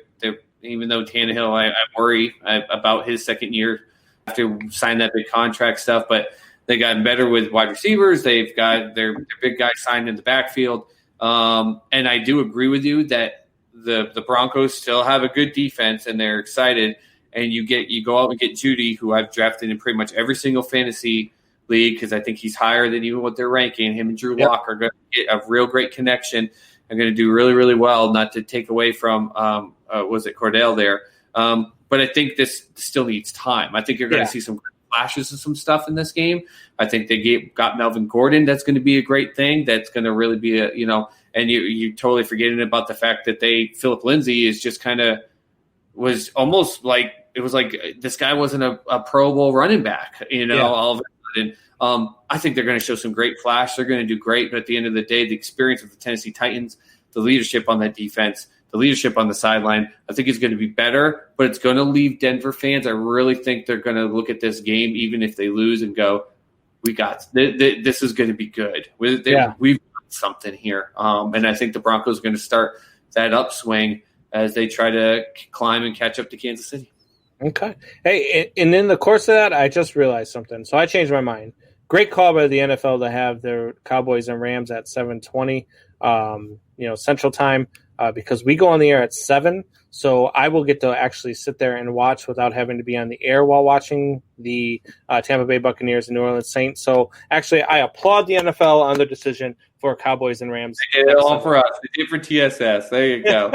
even though Tannehill, I worry about his second year after signing that big contract stuff, but they got better with wide receivers. They've got their big guy signed in the backfield. And I do agree with you that the Broncos still have a good defense and they're excited. And you go out and get Judy, who I've drafted in pretty much every single fantasy league because I think he's higher than even what they're ranking. Him and Drew Lock are going to get a real great connection. are going to do really, really well, not to take away from, was it Cordell there? But I think this still needs time. I think you're going to see some flashes of some stuff in this game. I think they got Melvin Gordon. That's going to be a great thing. That's going to really be and you're totally forgetting about the fact that Philip Lindsay is just kind of was almost like, it was like this guy wasn't a Pro Bowl running back, all of a sudden. I think they're going to show some great flash. They're going to do great. But at the end of the day, the experience of the Tennessee Titans, the leadership on that defense, the leadership on the sideline, I think is going to be better, but it's going to leave Denver fans. I really think they're going to look at this game, even if they lose, and go, we got this is going to be good. We've got something here. And I think the Broncos are going to start that upswing as they try to climb and catch up to Kansas City. Okay. Hey, and in the course of that, I just realized something. So I changed my mind. Great call by the NFL to have their Cowboys and Rams at 7:20, Central Time, because we go on the air at 7. So I will get to actually sit there and watch without having to be on the air while watching the Tampa Bay Buccaneers and New Orleans Saints. So actually, I applaud the NFL on their decision for Cowboys and Rams. They did it all for us. They did for TSS. There you go.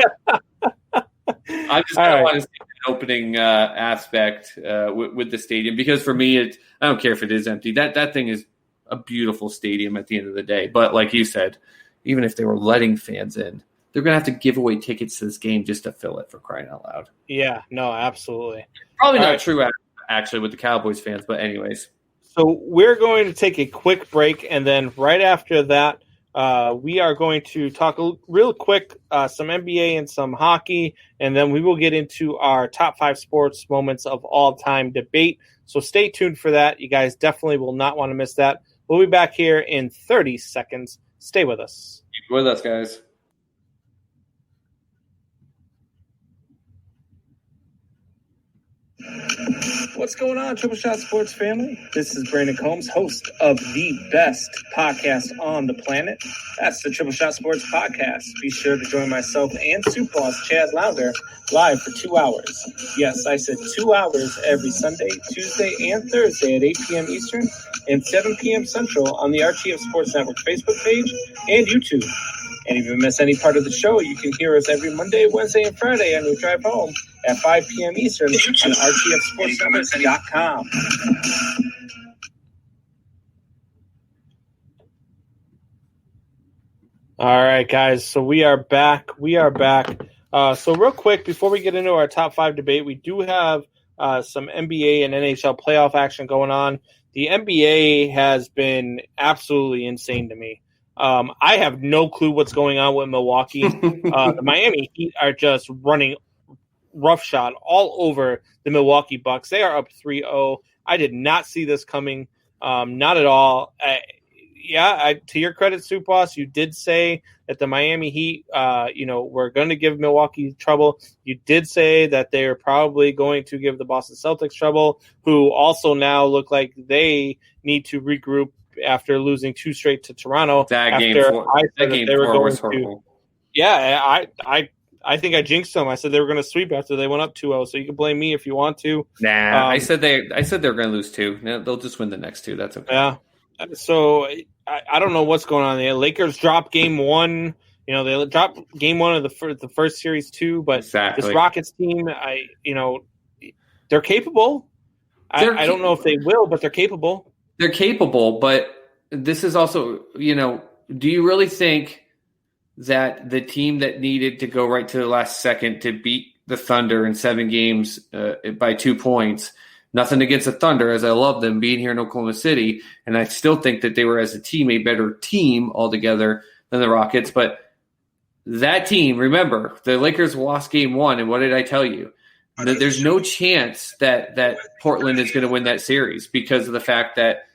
I just want to see an opening aspect with the stadium, because for me, I don't care if it is empty. That thing is a beautiful stadium at the end of the day. But like you said, even if they were letting fans in, they're going to have to give away tickets to this game just to fill it, for crying out loud. Yeah, no, absolutely. Probably not true, actually, with the Cowboys fans, but anyways. So we're going to take a quick break, and then right after that, we are going to talk real quick some NBA and some hockey, and then we will get into our top 5 sports moments of all time debate. So stay tuned for that. You guys definitely will not want to miss that. We'll be back here in 30 seconds. Stay with us. Keep with us, guys. What's going on, Triple Shot Sports family? This is Brandon Combs, host of the best podcast on the planet. That's the Triple Shot Sports Podcast. Be sure to join myself and Soup Boss Chad Lounder live for 2 hours. Yes, I said 2 hours every Sunday, Tuesday, and Thursday at 8 p.m. Eastern and 7 p.m. Central on the RTF Sports Network Facebook page and YouTube. And if you miss any part of the show, you can hear us every Monday, Wednesday, and Friday on your drive home at 5 p.m. Eastern on rtfsportsnetwork.com. All right, guys. So we are back. So real quick, before we get into our top 5 debate, we do have some NBA and NHL playoff action going on. The NBA has been absolutely insane to me. I have no clue what's going on with Milwaukee. The Miami Heat are just running roughshod all over the Milwaukee Bucks. They are up 3-0. I did not see this coming, not at all. To your credit, Soup Boss, you did say that the Miami Heat, were going to give Milwaukee trouble. You did say that they are probably going to give the Boston Celtics trouble, who also now look like they need to regroup after losing 2 straight to Toronto. Game 4 was horrible. Yeah, I think I jinxed them. I said they were going to sweep after they went up 2-0, so you can blame me if you want to. Nah, I said they were going to lose 2. No, they'll just win the next 2. That's okay. Yeah. So I don't know what's going on there. Lakers dropped game 1. They dropped game 1 of the first series too, but exactly. This Rockets team, they're capable. I don't know if they will, but they're capable. They're capable, but this is also, do you really think that the team that needed to go right to the last second to beat the Thunder in 7 games by 2 points, nothing against the Thunder, as I love them being here in Oklahoma City, and I still think that they were, as a team, a better team altogether than the Rockets, but that team, remember, the Lakers lost game 1, and what did I tell you? There's no chance that Portland is going to win that series because of the fact that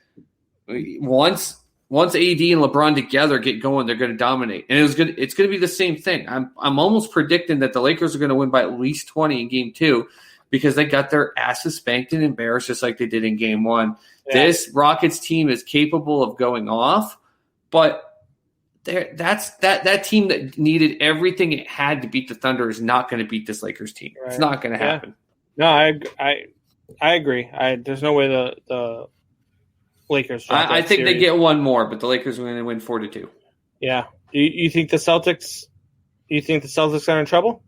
once AD and LeBron together get going, they're going to dominate. And it's going to be the same thing. I'm almost predicting that the Lakers are going to win by at least 20 in game 2 because they got their asses spanked and embarrassed just like they did in game 1. Yeah. This Rockets team is capable of going off, but that team that needed everything it had to beat the Thunder is not going to beat this Lakers team. Right. It's not going to happen. No, I agree. There's no way the Lakers. I think they get one more, but the Lakers are going to win 4-2. Yeah. You think the Celtics You think the Celtics are in trouble?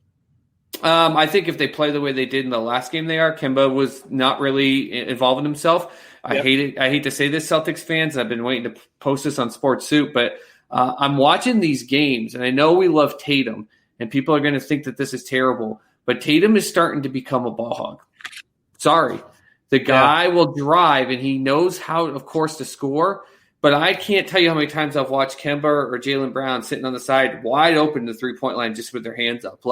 I think if they play the way they did in the last game, they are. Kemba was not really involving himself. I hate it. I hate to say this, Celtics fans. I've been waiting to post this on Sports Soup, but I'm watching these games, and I know we love Tatum, and people are going to think that this is terrible, but Tatum is starting to become a ball hog. Sorry. The guy will drive, and he knows how, of course, to score. But I can't tell you how many times I've watched Kemba or Jaylen Brown sitting on the side wide open to the three-point line just with their hands up.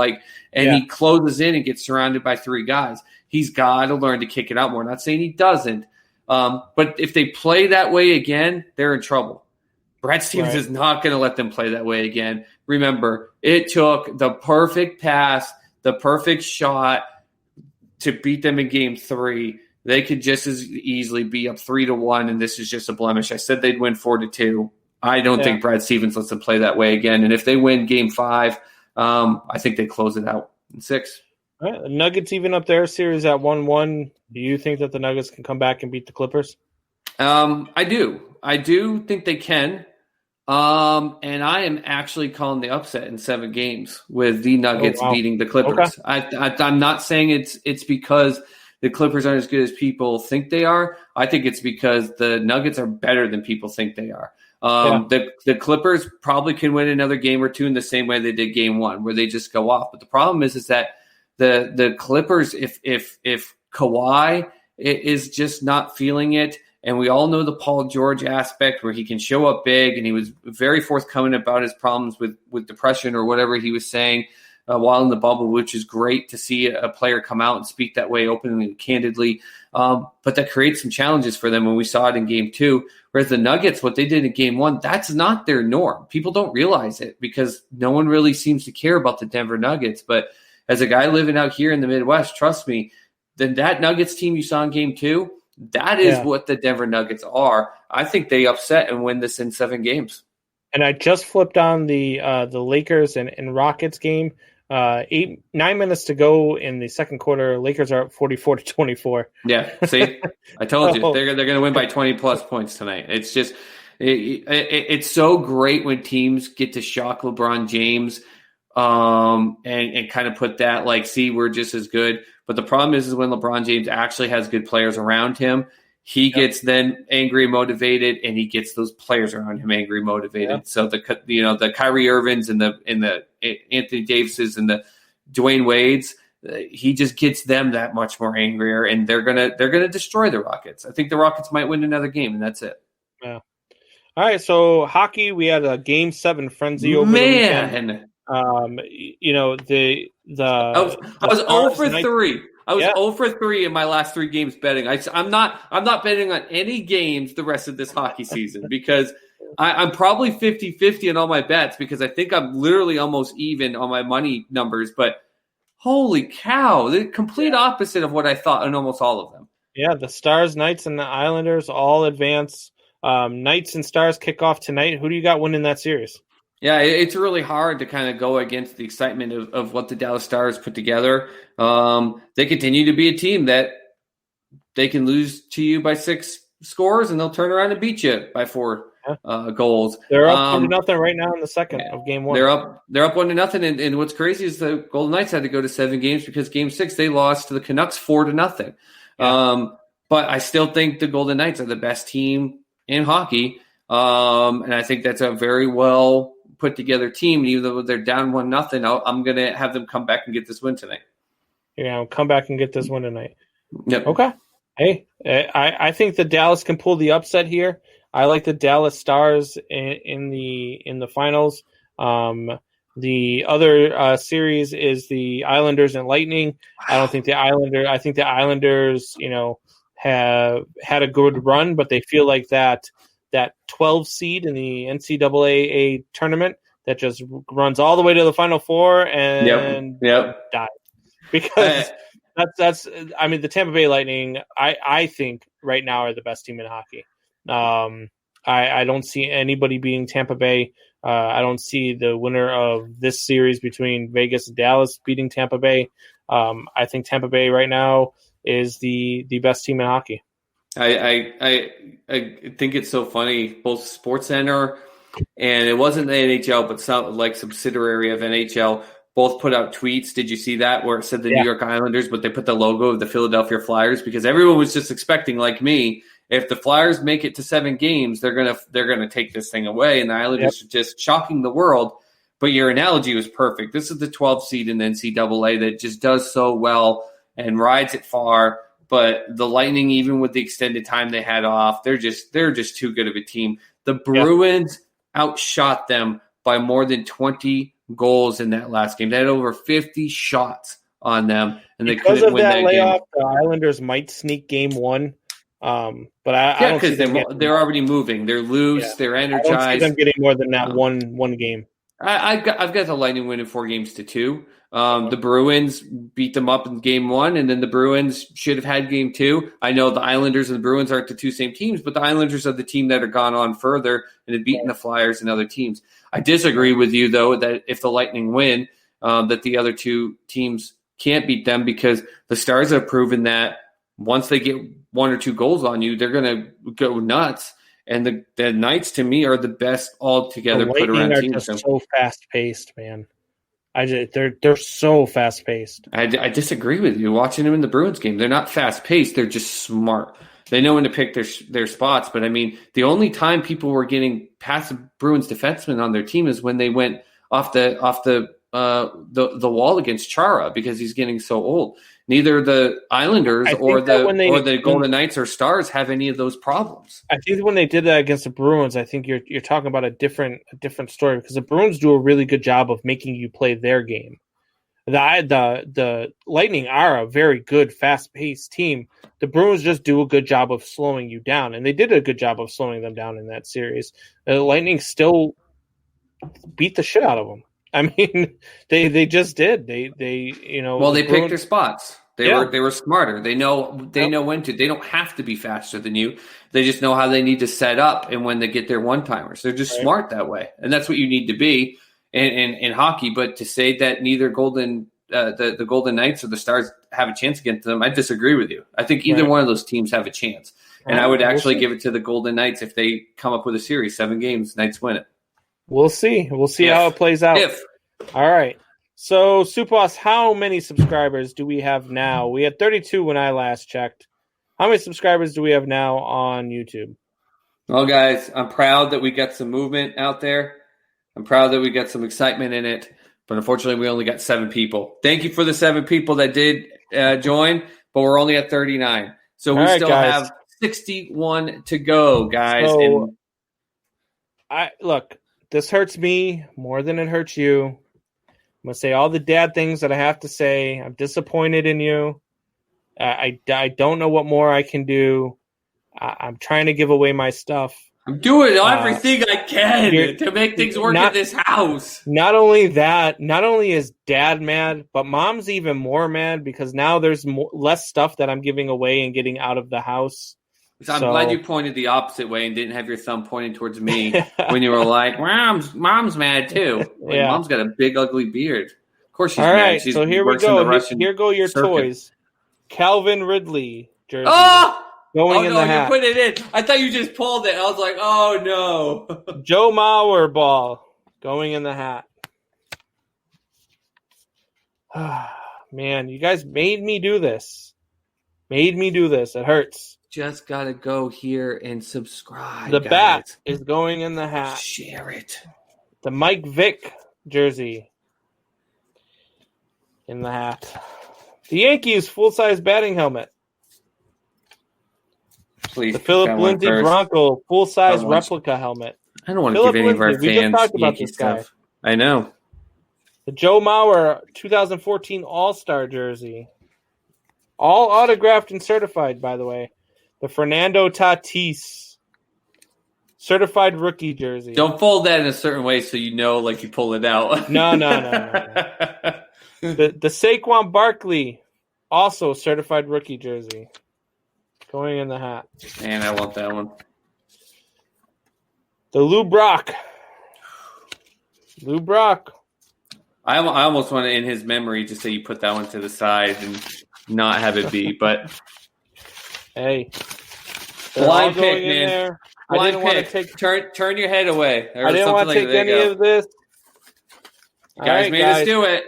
He closes in and gets surrounded by three guys. He's got to learn to kick it out more. Not saying he doesn't. But if they play that way again, they're in trouble. Brad Stevens is not going to let them play that way again. Remember, it took the perfect pass, the perfect shot to beat them in game 3. They could just as easily be up 3-1, and this is just a blemish. I said they'd win 4-2. I don't think Brad Stevens lets them play that way again. And if they win game 5, I think they close it out in 6. All right. The Nuggets even up their series at 1-1. Do you think that the Nuggets can come back and beat the Clippers? I do. I do think they can. And I am actually calling the upset in 7 games with the Nuggets beating the Clippers. Okay. I'm not saying it's because the Clippers aren't as good as people think they are. I think it's because the Nuggets are better than people think they are. The Clippers probably can win another game or two in the same way they did game 1, where they just go off. But the problem is that the Clippers, if Kawhi is just not feeling it, and we all know the Paul George aspect where he can show up big, and he was very forthcoming about his problems with depression or whatever he was saying while in the bubble, which is great to see a player come out and speak that way openly and candidly. But that creates some challenges for them when we saw it in game 2. Whereas the Nuggets, what they did in game 1, that's not their norm. People don't realize it because no one really seems to care about the Denver Nuggets. But as a guy living out here in the Midwest, trust me, then that Nuggets team you saw in game 2, that is what the Denver Nuggets are. I think they upset and win this in 7 games. And I just flipped on the Lakers and Rockets game. 9 minutes to go in the second quarter. Lakers are up 44-24. Yeah, see, I told you they're going to win by 20 plus points tonight. It's just it's so great when teams get to shock LeBron James and kind of put that see, we're just as good. But the problem is when LeBron James actually has good players around him, he gets then angry and motivated, and he gets those players around him angry and motivated. Yeah. So the Kyrie Irvings and the Anthony Davises and the Dwayne Wades, he just gets them that much more angrier, and they're gonna destroy the Rockets. I think the Rockets might win another game, and that's it. Yeah. All right. So hockey, we had a Game 7 frenzy over the weekend. I was 0 for 3. I was 0 for 3 in my last 3 games betting. I'm not betting on any games the rest of this hockey season because I'm probably 50-50 in all my bets because I think I'm literally almost even on my money numbers. But holy cow, the complete opposite of what I thought in almost all of them. Yeah, the Stars, Knights, and the Islanders all advance. Knights and Stars kick off tonight. Who do you got winning that series? Yeah, it's really hard to kind of go against the excitement of what the Dallas Stars put together. They continue to be a team that they can lose to you by 6 scores, and they'll turn around and beat you by 4 goals. They're up 1-0 right now in the second of game 1. They're up 1-0, and what's crazy is the Golden Knights had to go to 7 games because game 6 they lost to the Canucks 4-0. Yeah. But I still think the Golden Knights are the best team in hockey, and I think that's a very well put together team. Even though they're down 1-0, I'm going to have them come back and get this win tonight. Yeah, come back and get this win tonight. Yep. Okay. Hey, I think the Dallas can pull the upset here. I like the Dallas Stars in the finals. The other series is the Islanders and Lightning. I think the Islanders, have had a good run, but they feel like that 12 seed in the NCAA tournament that just runs all the way to the Final Four and dies. Because that's the Tampa Bay Lightning, I think right now are the best team in hockey. I don't see anybody beating Tampa Bay. I don't see the winner of this series between Vegas and Dallas beating Tampa Bay. I think Tampa Bay right now is the best team in hockey. I think it's so funny. Both SportsCenter and it wasn't the NHL, but some like subsidiary of NHL. Both put out tweets. Did you see that where it said the New York Islanders, but they put the logo of the Philadelphia Flyers because everyone was just expecting, like me, if the Flyers make it to 7 games, they're gonna take this thing away, and the Islanders are just shocking the world. But your analogy was perfect. This is the 12th seed in the NCAA that just does so well and rides it far. But the Lightning, even with the extended time they had off, they're just too good of a team. The Bruins outshot them by more than 20 goals in that last game. They had over 50 shots on them, and they couldn't win that layoff, game. The Islanders might sneak game 1, but I don't see them they're already moving. They're loose. They're energized. I don't see them getting more than that one game. I've got the Lightning winning 4-2. The Bruins beat them up in game 1, and then the Bruins should have had game 2. I know the Islanders and the Bruins aren't the two same teams, but the Islanders are the team that have gone on further and have beaten the Flyers and other teams. I disagree with you, though, that if the Lightning win, that the other two teams can't beat them because the Stars have proven that once they get 1 or 2 goals on you, they're going to go nuts. And the Knights, to me, are the best altogether put-around team. Are just so fast-paced, man. They're so fast-paced. I disagree with you. Watching them in the Bruins game, they're not fast-paced. They're just smart. They know when to pick their spots. But, I mean, the only time people were getting past the Bruins defensemen on their team is when they went off the wall against Chara because he's getting so old. Neither the Islanders or the Golden Knights or Stars have any of those problems. I think when they did that against the Bruins, I think you're talking about a different story because the Bruins do a really good job of making you play their game. The Lightning are a very good, fast-paced team. The Bruins just do a good job of slowing you down, and they did a good job of slowing them down in that series. The Lightning still beat the shit out of them. I mean, they just did. They picked their spots. They were smarter. They know when to. They don't have to be faster than you. They just know how they need to set up and when they get their one-timers. They're just smart that way, and that's what you need to be in hockey. But to say that neither the Golden Knights or the Stars have a chance against them, I disagree with you. I think either one of those teams have a chance, and I would actually give it to the Golden Knights if they come up with a series, 7 games, Knights win it. We'll see. We'll see how it plays out. All right. So, Supos, how many subscribers do we have now? We had 32 when I last checked. How many subscribers do we have now on YouTube? Well, guys, I'm proud that we got some movement out there. I'm proud that we got some excitement in it. But unfortunately, we only got 7 people. Thank you for the 7 people that did join, but we're only at 39. So we still have 61 to go, guys. So, look, this hurts me more than it hurts you. I'm going to say all the dad things that I have to say. I'm disappointed in you. I don't know what more I can do. I'm trying to give away my stuff. I'm doing everything I can to make things work in this house. Not only that, not only is dad mad, but mom's even more mad because now there's less stuff that I'm giving away and getting out of the house. So I'm glad you pointed the opposite way and didn't have your thumb pointing towards me when you were like, mom's mad too. Like, mom's got a big, ugly beard. Of course she's mad. Right, so here we go. Here go your toys. Calvin Ridley jersey. Going in the hat. You put it in. I thought you just pulled it. I was like, oh, no. Joe Mauer ball going in the hat. Man, you guys made me do this. It hurts. Just got to go here and subscribe. The bat is going in the hat. Share it. The Mike Vick jersey in the hat. The Yankees full-size batting helmet. Please. The Philip Lindsay Bronco full-size replica helmet. I don't want to give any of our fans we just talked about Yankee this guy. stuff. I know. The Joe Mauer 2014 All-Star jersey. All autographed and certified, by the way. The Fernando Tatis certified rookie jersey. Don't fold that in a certain way so you know, like you pull it out. No. The Saquon Barkley also certified rookie jersey. Going in the hat. Man, I want that one. The Lou Brock. I almost want to, in his memory, just say you put that one to the side and not have it be, but hey. blind pick, man. didn't want to take turn your head away. I didn't want to take any of this. You guys made us do it.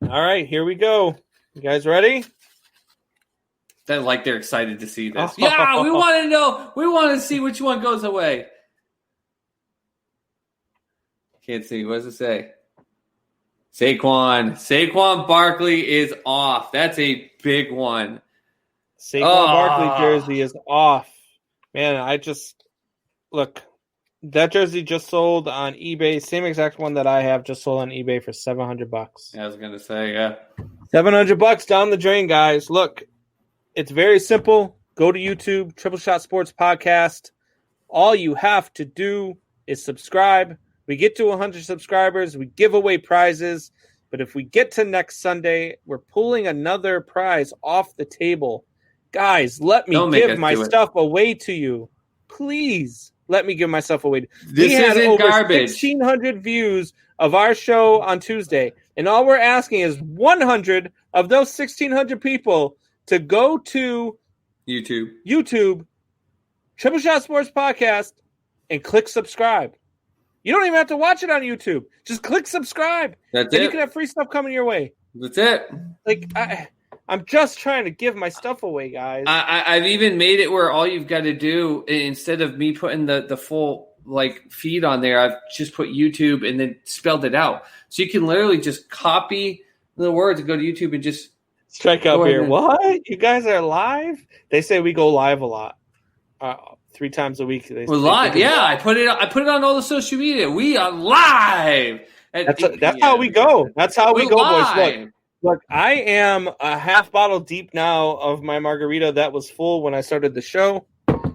All right, here we go. You guys ready? They're excited to see this. Yeah, we want to know. We want to see which one goes away. Can't see. What does it say? Saquon Barkley is off. That's a big one. Saquon Barkley jersey is off. Man, look. That jersey just sold on eBay. Same exact one that I have just sold on eBay for $700. I was gonna say, yeah, $700 down the drain, guys. Look, it's very simple. Go to YouTube, Triple Shot Sports Podcast. All you have to do is subscribe. We get to 100 subscribers, we give away prizes. But if we get to next Sunday, we're pulling another prize off the table. Guys, let me give my stuff away to you. Please. Let me give myself away. This isn't over garbage. 1,600 views of our show on Tuesday. And all we're asking is 100 of those 1,600 people to go to YouTube, Triple Shot Sports Podcast, and click subscribe. You don't even have to watch it on YouTube. Just click subscribe. That's and it. You can have free stuff coming your way. That's it. I'm just trying to give my stuff away, guys. I've even made it where all you've got to do, instead of me putting the full feed on there, I've just put YouTube and then spelled it out. So you can literally just copy the words and go to YouTube and just strike up here. What? You guys are live? They say we go live a lot. 3 times a week. We're live. Yeah, I put it on all the social media. We are live. That's how we go. That's how we go, live. Boys. Look, I am a half bottle deep now of my margarita that was full when I started the show.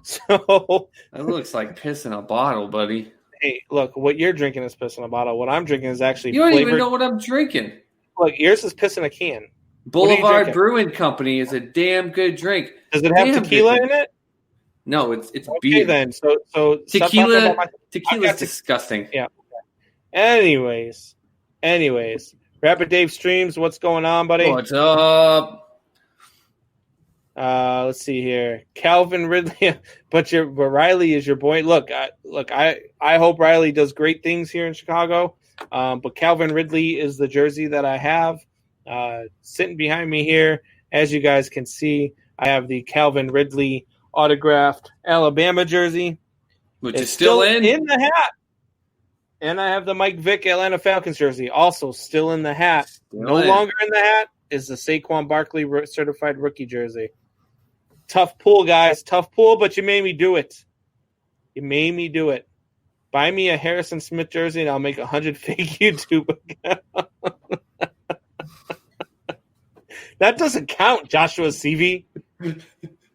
So that looks like piss in a bottle, buddy. Hey, look, what you're drinking is piss in a bottle. What I'm drinking is actually You don't flavored. even know what I'm drinking. Look, yours is piss in a can. Boulevard Brewing Company is a damn good drink. Does it have tequila in it? No, it's okay, beer. Then. So tequila is disgusting. Yeah. Anyways. Rapid Dave Streams, what's going on, buddy? What's up? Let's see here. Calvin Ridley, but Riley is your boy. Look, I hope Riley does great things here in Chicago. But Calvin Ridley is the jersey that I have. Sitting behind me here, as you guys can see, I have the Calvin Ridley autographed Alabama jersey. Which is still in the hat. And I have the Mike Vick Atlanta Falcons jersey, also still in the hat. Longer in the hat is the Saquon Barkley certified rookie jersey. Tough pull, guys. Tough pull, but you made me do it. Buy me a Harrison Smith jersey, and I'll make 100 fake YouTube accounts. That doesn't count, Joshua CV.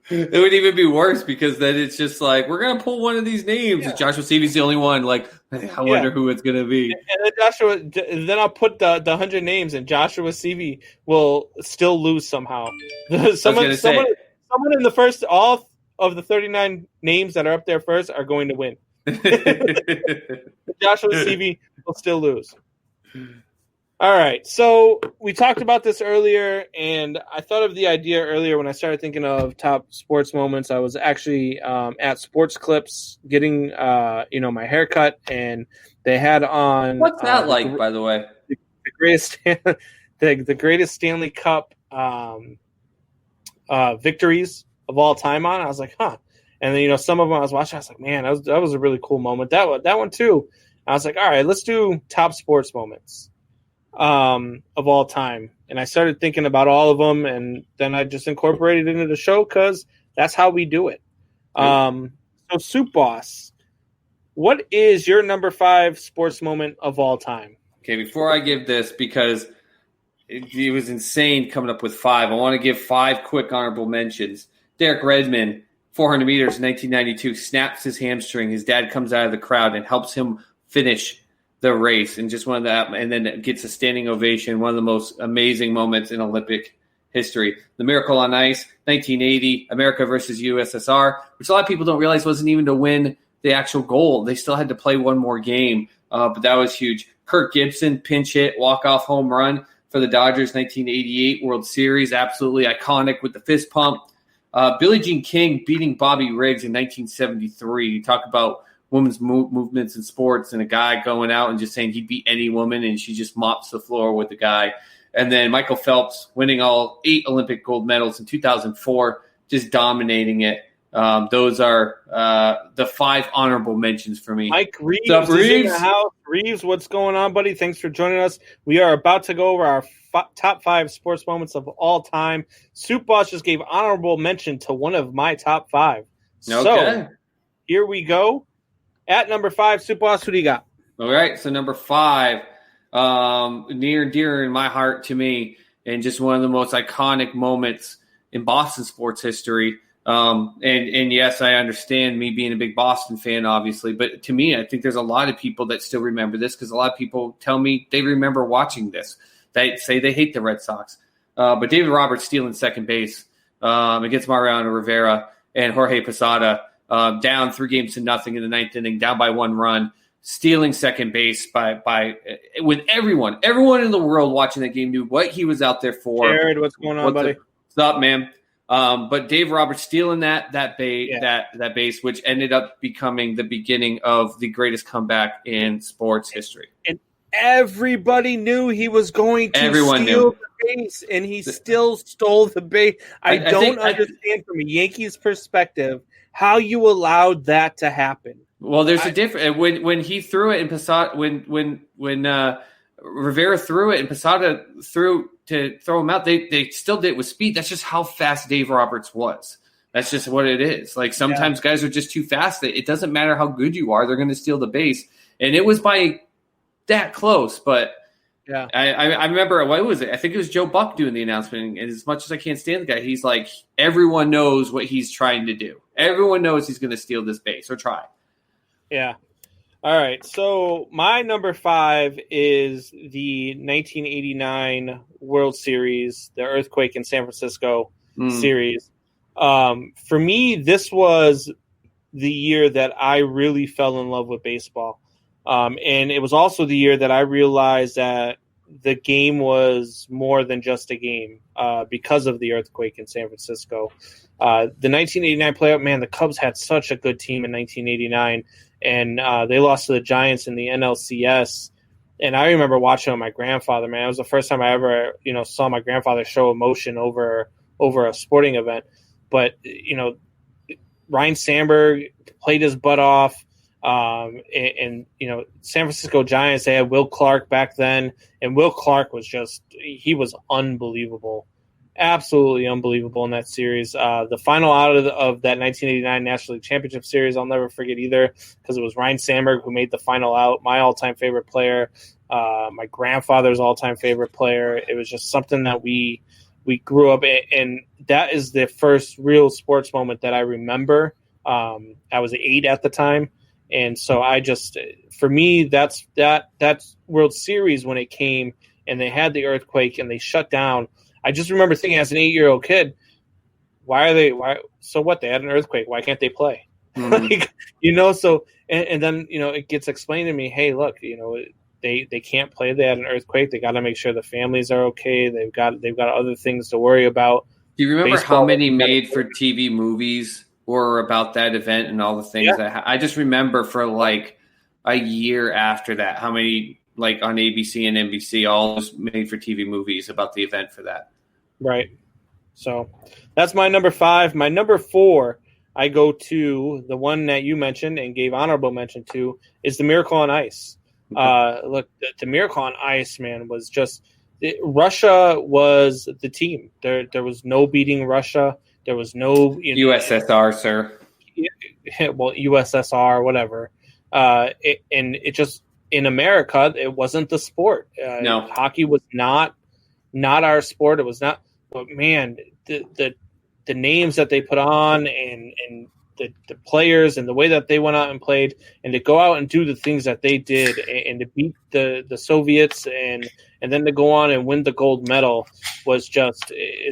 It would even be worse because then it's just like, we're going to pull one of these names. Yeah. Joshua Seavey's the only one. Like, I wonder who it's going to be. And then I'll put the 100 names, and Joshua Seavey will still lose somehow. Someone in the first, all of the 39 names that are up there first are going to win. Joshua Seavey will still lose. All right, so we talked about this earlier, and I thought of the idea earlier when I started thinking of top sports moments. I was actually at Sports Clips getting, my haircut, and they had on. What's that like, by the way? The greatest Stanley Cup victories of all time on. I was like, huh. And then some of them I was watching. I was like, man, that was a really cool moment. That one too. I was like, all right, let's do top sports moments of all time. And I started thinking about all of them, and then I just incorporated it into the show because that's how we do it. So Soup Boss, what is your number 5 sports moment of all time? Okay, before I give this, because it was insane coming up with 5, I want to give 5 quick honorable mentions. Derek Redmond, 400 meters, 1992, snaps his hamstring. His dad comes out of the crowd and helps him finish the race, and just one of that, and then gets a standing ovation. One of the most amazing moments in Olympic history. The Miracle on Ice, 1980, America versus USSR, which a lot of people don't realize wasn't even to win the actual goal. They still had to play one more game, but that was huge. Kirk Gibson, pinch hit, walk-off home run for the Dodgers, 1988 World Series, absolutely iconic with the fist pump. Billie Jean King beating Bobby Riggs in 1973. You talk about women's movements in sports and a guy going out and just saying he'd beat any woman, and she just mops the floor with the guy. And then Michael Phelps winning all 8 Olympic gold medals in 2004, just dominating it. Those are the 5 honorable mentions for me. Mike Reeves, what's up, Reeves? Is in the house. Reeves, what's going on, buddy? Thanks for joining us. We are about to go over our top 5 sports moments of all time. Soup Boss just gave honorable mention to one of my top 5. Okay. So here we go. At number 5, Soup Boss, who do you got? All right, so number 5, near and dear in my heart to me, and just one of the most iconic moments in Boston sports history. And yes, I understand me being a big Boston fan, obviously, but to me, I think there's a lot of people that still remember this because a lot of people tell me they remember watching this. They say they hate the Red Sox. But David Roberts stealing second base against Mariano Rivera and Jorge Posada, down 3-0 in the 9th inning, down by 1 run, stealing second base by with everyone in the world watching that game knew what he was out there for. Jared, what's going on, buddy? What's up, man? But Dave Roberts stealing that base, which ended up becoming the beginning of the greatest comeback in sports history. And everybody knew he was going to steal the base, and he still stole the base. I don't understand from a Yankees perspective how you allowed that to happen. Well, there's a difference when he threw it and Posada when Rivera threw it and Posada threw to throw him out. They still did it with speed. That's just how fast Dave Roberts was. That's just what it is. Like sometimes guys are just too fast. It doesn't matter how good you are; they're going to steal the base. And it was by that close, but yeah, I remember what was it? I think it was Joe Buck doing the announcement. And as much as I can't stand the guy, he's like, everyone knows what he's trying to do. Everyone knows he's going to steal this base or try. Yeah. All right. So my number 5 is the 1989 World Series, the earthquake in San Francisco series. For me, this was the year that I really fell in love with baseball. And it was also the year that I realized that the game was more than just a game because of the earthquake in San Francisco. The 1989 playoff, man, the Cubs had such a good team in 1989, and they lost to the Giants in the NLCS. And I remember watching with my grandfather, man. It was the first time I ever, saw my grandfather show emotion over a sporting event. But, Ryan Sandberg played his butt off. And San Francisco Giants, they had Will Clark back then, and Will Clark was he was unbelievable, absolutely unbelievable in that series. The final out of that 1989 National League Championship Series, I'll never forget either, because it was Ryan Sandberg who made the final out, my all-time favorite player, my grandfather's all-time favorite player. It was just something that we grew up in, and that is the first real sports moment that I remember. I was 8 at the time. And so for me, that's World Series when it came and they had the earthquake and they shut down. I just remember thinking as an 8-year-old kid, so what? They had an earthquake. Why can't they play? Mm-hmm. So, and then, it gets explained to me, hey, look, they can't play. They had an earthquake. They got to make sure the families are okay. They've got other things to worry about. Do you remember how many made for TV movies or about that event and all the things that I just remember for like a year after that, how many like on ABC and NBC all just made for TV movies about the event for that. Right. So that's my number 5. My number 4, I go to the one that you mentioned and gave honorable mention to, is the Miracle on Ice. Look, the Miracle on Ice, man, was just Russia was the team. There was no beating Russia. There was no USSR, sir. Well, USSR, whatever. And it just in America, it wasn't the sport. No, hockey was not our sport. It was not. But man, the names that they put on and the players and the way that they went out and played, and to go out and do the things that they did, and to beat the Soviets and then to go on and win the gold medal it's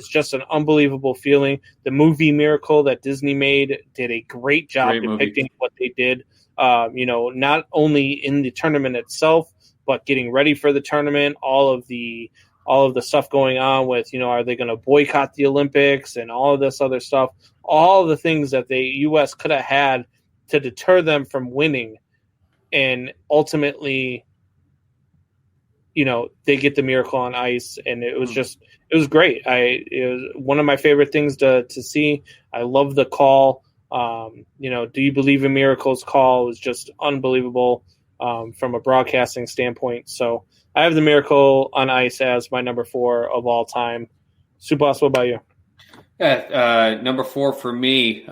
just an unbelievable feeling. The movie Miracle that Disney made did a great job depicting what they did. Not only in the tournament itself, but getting ready for the tournament, all of the all of the stuff going on with, are they going to boycott the Olympics and all of this other stuff, all of the things that the U.S. could have had to deter them from winning. And ultimately, they get the Miracle on Ice, and it was great. It was one of my favorite things to see. I love the call. Do you believe in miracles call was just unbelievable from a broadcasting standpoint. So I have the Miracle on Ice as my number 4 of all time. Subas, what about you? Yeah, number 4 for me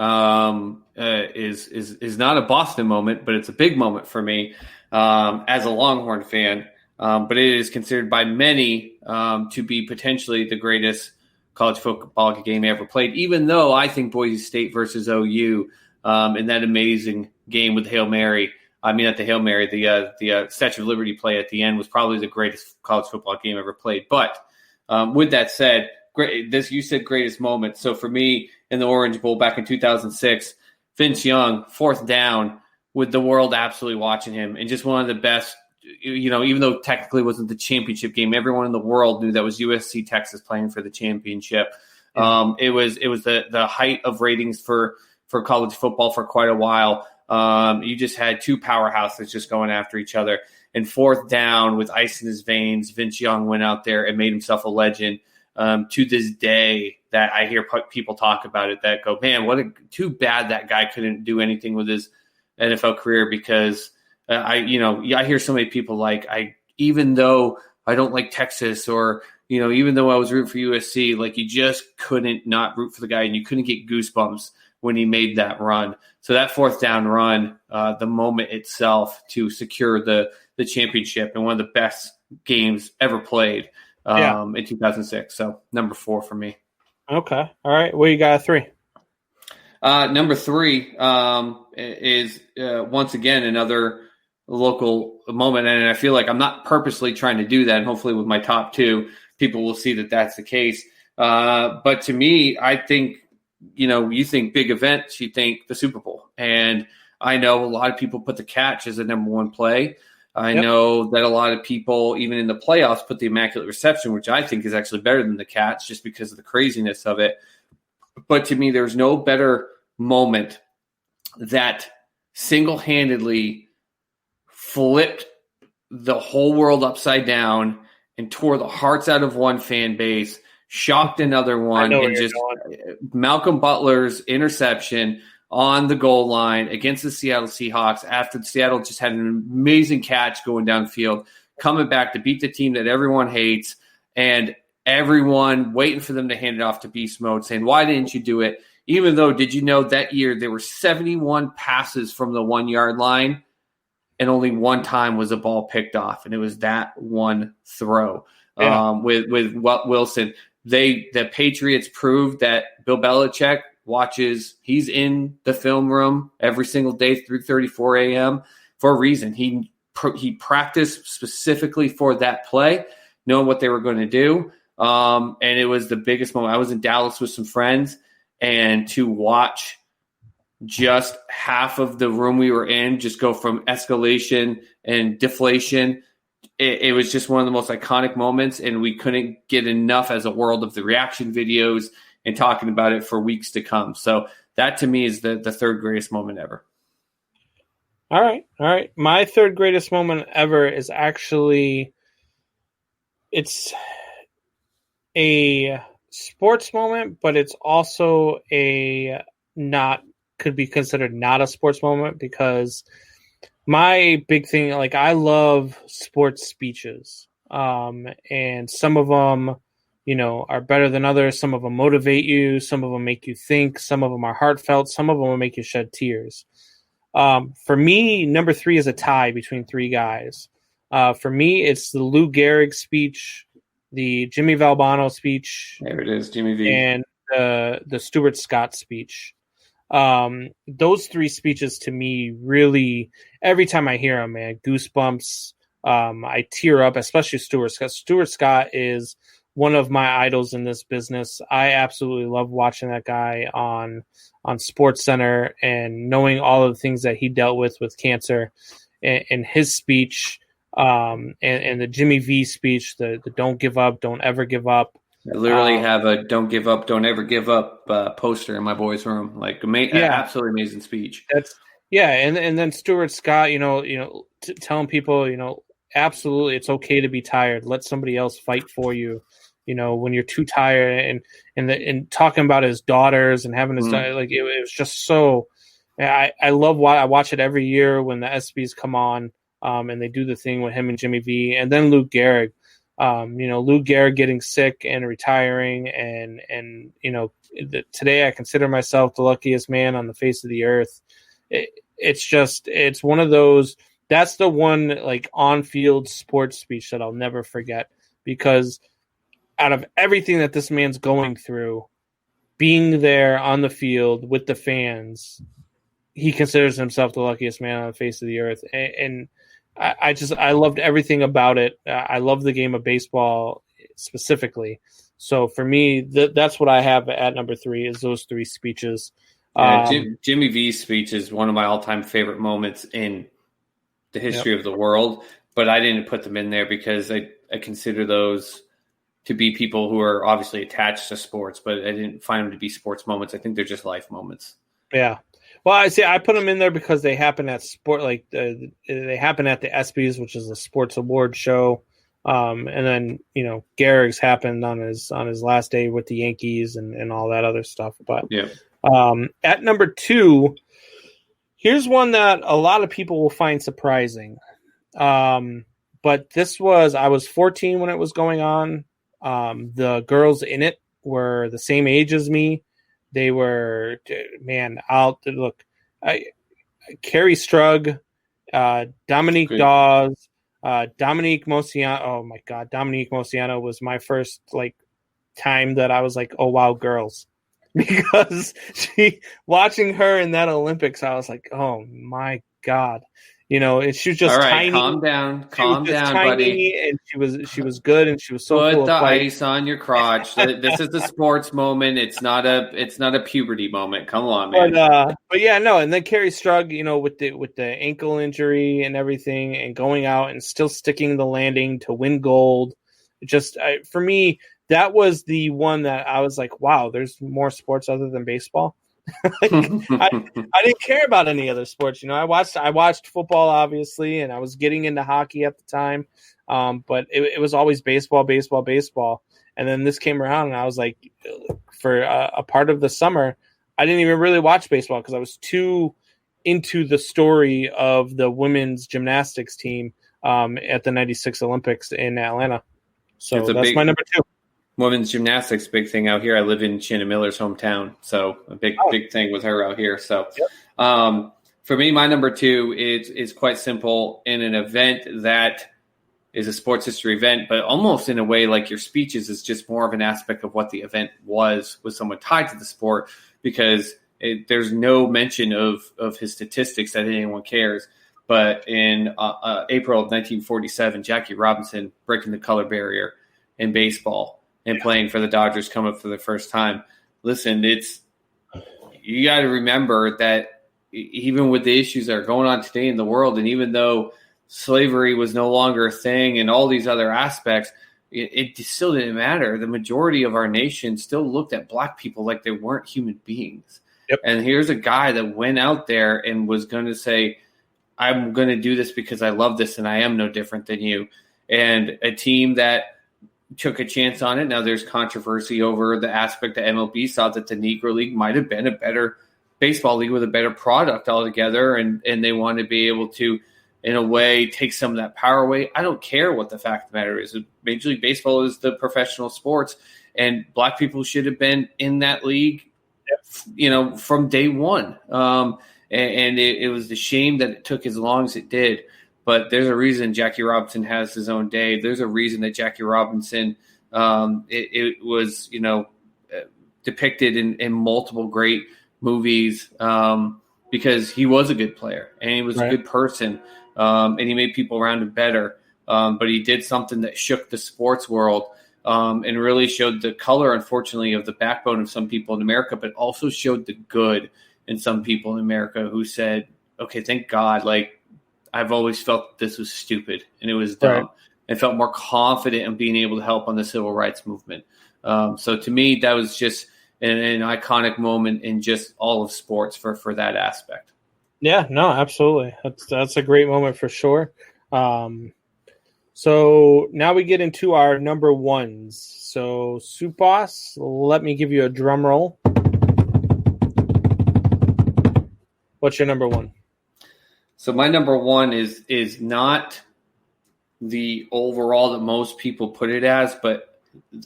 is not a Boston moment, but it's a big moment for me as a Longhorn fan. But it is considered by many to be potentially the greatest college football game ever played, even though I think Boise State versus OU in that amazing game with Hail Mary. I mean, not the Hail Mary, the Statue of Liberty play at the end was probably the greatest college football game ever played. But with that said, you said greatest moment. So for me, in the Orange Bowl back in 2006, Vince Young, 4th down, with the world absolutely watching him, and just one of the best. Even though technically it wasn't the championship game, everyone in the world knew that was USC Texas playing for the championship. It was the height of ratings for college football for quite a while. You just had 2 powerhouses just going after each other. And 4th down with ice in his veins, Vince Young went out there and made himself a legend. To this day, that I hear people talk about it, that go, man, too bad that guy couldn't do anything with his NFL career, because I hear so many people even though I don't like Texas, or, even though I was rooting for USC, you just couldn't not root for the guy, and you couldn't get goosebumps when he made that run. So that 4th down run, the moment itself to secure the championship, and one of the best games ever played in 2006. So number 4 for me. Okay. All right. Well, you got 3. Number 3 is once again another local moment, and I feel like I'm not purposely trying to do that, and hopefully with my top 2 people will see that that's the case, but to me, I think you think big events, you think the Super Bowl, and I know a lot of people put the catch as a number 1 play. I know that a lot of people, even in the playoffs, put the Immaculate Reception, which I think is actually better than the catch, just because of the craziness of it. But to me, there's no better moment that single-handedly flipped the whole world upside down and tore the hearts out of one fan base, shocked another one, and just Malcolm Butler's interception on the goal line against the Seattle Seahawks after Seattle just had an amazing catch going downfield, coming back to beat the team that everyone hates, and everyone waiting for them to hand it off to beast mode, saying, why didn't you do it? Even though, did you know that year there were 71 passes from the 1-yard line, and only one time was a ball picked off, and it was that one throw with Wilson. The Patriots proved that Bill Belichick watches. He's in the film room every single day through 3:34 a.m. for a reason. He practiced specifically for that play, knowing what they were going to do, and it was the biggest moment. I was in Dallas with some friends, and to watch just half of the room we were in just go from escalation and deflation. It was just one of the most iconic moments, and we couldn't get enough as a world of the reaction videos and talking about it for weeks to come. So that to me is the 3rd greatest moment ever. All right. My 3rd greatest moment ever is actually, it's a sports moment, but it's also could be considered not a sports moment, because my big thing, I love sports speeches, and some of them, are better than others. Some of them motivate you. Some of them make you think. Some of them are heartfelt. Some of them will make you shed tears. For me, number 3 is a tie between 3 guys. For me, it's the Lou Gehrig speech, the Jimmy Valbano speech. There it is, Jimmy V. And the Stuart Scott speech. Those 3 speeches to me really, every time I hear them, man, goosebumps. I tear up, especially Stuart Scott. Stuart Scott is one of my idols in this business. I absolutely love watching that guy on SportsCenter and knowing all of the things that he dealt with cancer. And his speech, And the Jimmy V speech, the don't give up, don't ever give up. I literally have a "Don't give up, don't ever give up" poster in my boys' room. Like, absolutely amazing speech. And then Stuart Scott, telling people, absolutely, it's okay to be tired. Let somebody else fight for you. When you're too tired, and talking about his daughters and having his like it was just so. I love why I watch it every year when the SBs come on, and they do the thing with him and Jimmy V, and then Luke Gehrig. Luke Gehrig getting sick and retiring, and today I consider myself the luckiest man on the face of the earth. It's one of those. That's the one like on-field sports speech that I'll never forget, because out of everything that this man's going through, being there on the field with the fans, he considers himself the luckiest man on the face of the earth. And I loved everything about it. I love the game of baseball specifically. So for me, that's what I have at number 3 is those 3 speeches. Jimmy V's speech is one of my all-time favorite moments in the history of the world, but I didn't put them in there because I consider those to be people who are obviously attached to sports, but I didn't find them to be sports moments. I think they're just life moments. Yeah. Well, I put them in there because they happen at they happen at the ESPYs, which is a sports award show. And then, Gehrig's happened on his last day with the Yankees and all that other stuff. But at number 2, here's one that a lot of people will find surprising. But I was 14 when it was going on. The girls in it were the same age as me. They were, Carrie Strug, Dominique Dawes, Dominique Mosiano. Oh my God, Dominique Mosiano was my first time that I was like, oh wow, girls, because watching her in that Olympics, I was like, oh my God. She was just tiny. Calm down, buddy. And she was good, and she was so. Put the ice on your crotch. This is a sports moment. It's not a puberty moment. Come on, man. But yeah, no. And then Carrie Strug, with the ankle injury and everything, and going out and still sticking the landing to win gold. For me, that was the one that I was like, wow, there's more sports other than baseball. I didn't care about any other sports. I watched football, obviously, and I was getting into hockey at the time. But it was always baseball. And then this came around, and I was like, for a part of the summer, I didn't even really watch baseball because I was too into the story of the women's gymnastics team at the '96 Olympics in Atlanta. So that's my number 2. Women's gymnastics, big thing out here. I live in Shannon Miller's hometown, so a big thing with her out here. So, for me, my number 2 is quite simple. In an event that is a sports history event, but almost in a way like your speeches is just more of an aspect of what the event was with someone tied to the sport, because there's no mention of his statistics that anyone cares. But in April of 1947, Jackie Robinson breaking the color barrier in baseball and playing for the Dodgers come up for the first time. Listen, you got to remember that even with the issues that are going on today in the world, and even though slavery was no longer a thing and all these other aspects, it still didn't matter. The majority of our nation still looked at black people like they weren't human beings. Yep. And here's a guy that went out there and was going to say, I'm going to do this because I love this and I am no different than you. And a team that took a chance on it. Now there's controversy over the aspect that MLB saw that the Negro League might have been a better baseball league with a better product altogether. And they want to be able to, in a way, take some of that power away. I don't care what the fact of the matter is. Major League Baseball is the professional sports, and black people should have been in that league, from day one. And it was the shame that it took as long as it did. But there's a reason Jackie Robinson has his own day. There's a reason that Jackie Robinson, it was, depicted in multiple great movies because he was a good player and he was a good person, and he made people around him better. But he did something that shook the sports world and really showed the color, unfortunately, of the backbone of some people in America, but also showed the good in some people in America who said, okay, thank God, I've always felt this was stupid and it was dumb. Right. And felt more confident in being able to help on the civil rights movement. So to me, that was just an iconic moment in just all of sports for that aspect. Yeah, no, absolutely. That's a great moment for sure. So now we get into our number ones. So Supos, let me give you a drum roll. What's your number one? So my number one is not the overall that most people put it as, but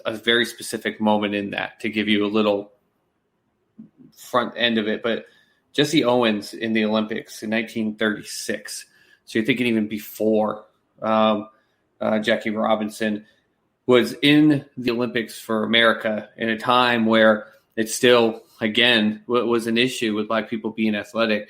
a very specific moment in that to give you a little front end of it. But Jesse Owens in the Olympics in 1936. So you're thinking even before Jackie Robinson was in the Olympics for America in a time where it still, again, was an issue with Black people being athletic.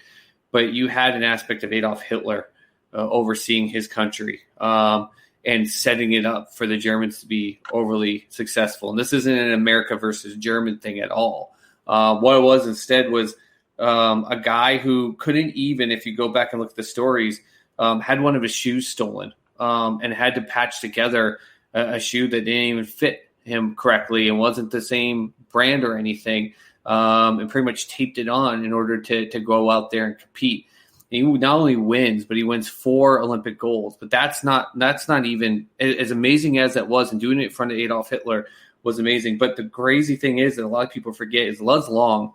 But you had an aspect of Adolf Hitler overseeing his country and setting it up for the Germans to be overly successful. And this isn't an America versus German thing at all. What it was instead was a guy who couldn't even, if you go back and look at the stories, had one of his shoes stolen and had to patch together a shoe that didn't even fit him correctly and wasn't the same brand or anything, and pretty much taped it on in order to go out there and compete. He not only wins, but he wins 4 Olympic golds. But that's not even as amazing as that was, and doing it in front of Adolf Hitler was amazing. But the crazy thing is that a lot of people forget is Luz Long,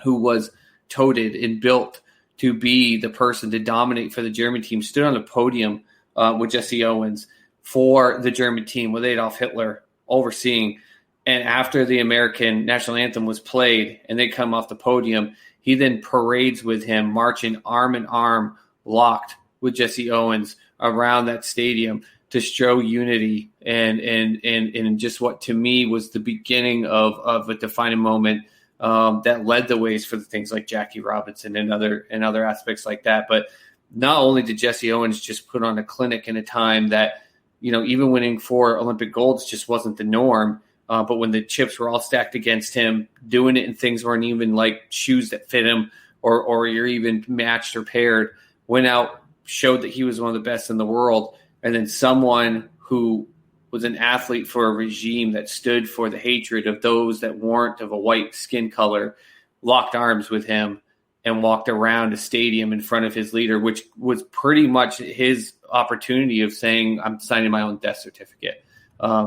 who was toted and built to be the person to dominate for the German team, stood on a podium with Jesse Owens for the German team with Adolf Hitler overseeing. And after the American national anthem was played and they come off the podium, he then parades with him, marching arm in arm, locked with Jesse Owens around that stadium to show unity and just what to me was the beginning of a defining moment that led the ways for the things like Jackie Robinson and other aspects like that. But not only did Jesse Owens just put on a clinic in a time that, even winning 4 Olympic golds just wasn't the norm. But when the chips were all stacked against him, doing it and things weren't even like shoes that fit him or you're even matched or paired, went out, showed that he was one of the best in the world. And then someone who was an athlete for a regime that stood for the hatred of those that weren't of a white skin color, locked arms with him and walked around a stadium in front of his leader, which was pretty much his opportunity of saying, I'm signing my own death certificate.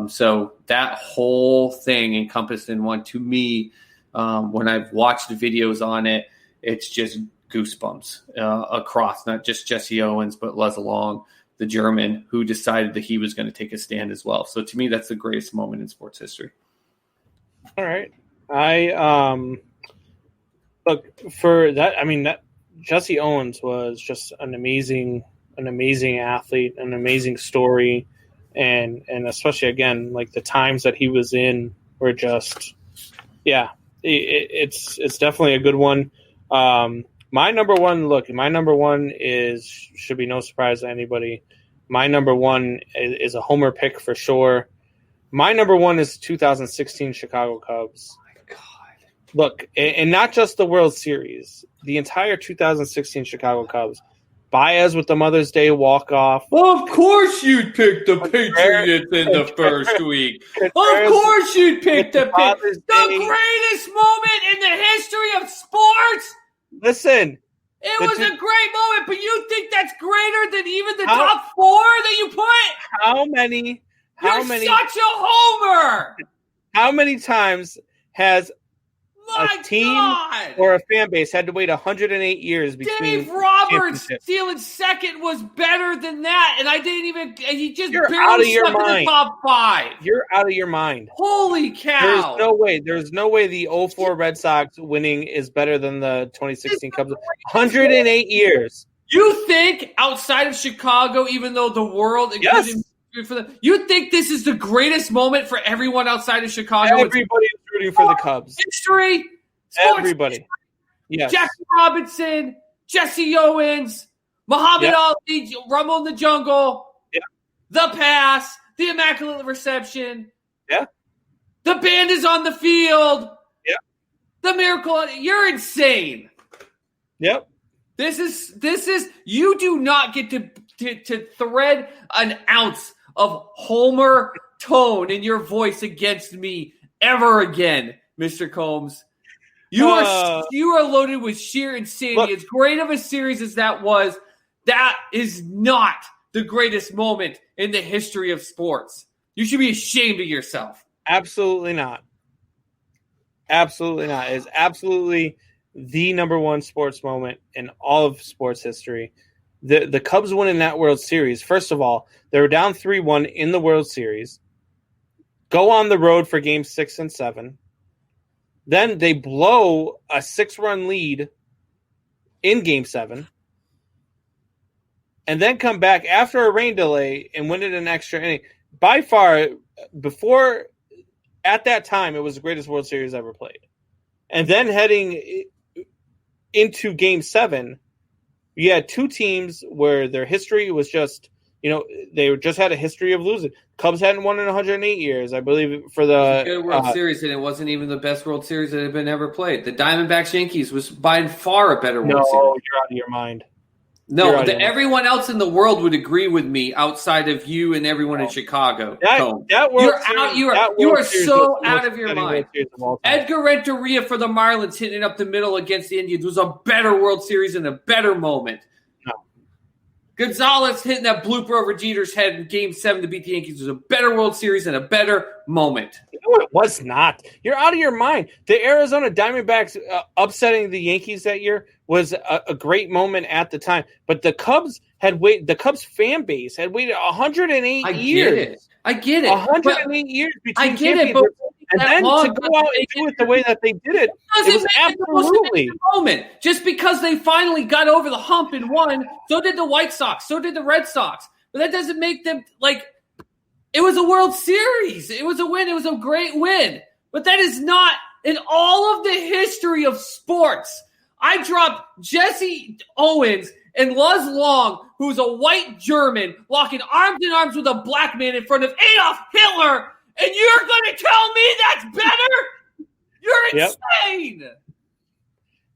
So that whole thing encompassed in one. To me, when I've watched the videos on it, it's just goosebumps across, not just Jesse Owens, but Luz Long, the German, who decided that he was going to take a stand as well. So to me, that's the greatest moment in sports history. All right. Look for that. I mean, that Jesse Owens was just an amazing athlete, an amazing story. And especially, again, like the times that he was in were just, it's definitely a good one. My number one should be no surprise to anybody. My number one is a homer pick for sure. My number one is 2016 Chicago Cubs. Oh my God. Look, and not just the World Series, the entire 2016 Chicago Cubs. Baez with the Mother's Day walk-off. Well, of course you'd pick the Patriots in the first week. Of course you'd pick the Patriots. The greatest moment in the history of sports. Listen. It was a great moment, but you think that's greater than even the top 4 that you put? How many? You're such a homer. How many times has a team or a fan base had to wait 108 years between Dave Roberts stealing second was better than that, and I didn't even. He just barely stuck in the top 5. You're out of your mind. Holy cow! There's no way the 2004 Red Sox winning is better than the 2016 Cubs. 108 years. You think outside of Chicago, even though the world, yes. You think this is the greatest moment for everyone outside of Chicago? Everybody is rooting for the Cubs. History. Everybody. History. Yes. Jackie Robinson, Jesse Owens, Muhammad Ali, Rumble in the Jungle, the pass, the immaculate reception. Yeah. The band is on the field. Yeah. The miracle. You're insane. Yep. This is you do not get to thread an ounce of Homer tone in your voice against me ever again, Mr. Combs. You are loaded with sheer insanity. Look, as great of a series as that was, that is not the greatest moment in the history of sports. You should be ashamed of yourself. Absolutely not. Absolutely not. It is absolutely the number one sports moment in all of sports history. The Cubs winning that World Series, first of all, they were down 3-1 in the World Series, go on the road for Games 6 and 7. Then they blow a 6-run lead in Game 7. And then come back after a rain delay and win it in extra inning. By far, at that time, it was the greatest World Series ever played. And then heading into Game 7, you had two teams where their history was just, they just had a history of losing. Cubs hadn't won in 108 years, I believe, for the... It was a good World Series, and it wasn't even the best World Series that had been ever played. The Diamondbacks-Yankees was by far a better World Series. No, you're out of your mind. No, everyone else in the world would agree with me outside of you and everyone in Chicago. You are so out of your mind. Edgar Renteria for the Marlins hitting it up the middle against the Indians was a better World Series and a better moment. No. Gonzalez hitting that blooper over Jeter's head in Game 7 to beat the Yankees was a better World Series and a better moment. No, it was not. You're out of your mind. The Arizona Diamondbacks upsetting the Yankees that year was a great moment at the time. But the Cubs the Cubs fan base had waited 108 years. I get it. 108 years between I get it, but and then to go out and do it the way that they did it, it was absolutely moment. Just because they finally got over the hump and won, so did the White Sox, so did the Red Sox. But that doesn't make them it was a World Series. It was a win. It was a great win. But that is not in all of the history of sports. I dropped Jesse Owens and Luz Long, who's a white German, locking arms in arms with a black man in front of Adolf Hitler, and you're going to tell me that's better? You're insane. Yep.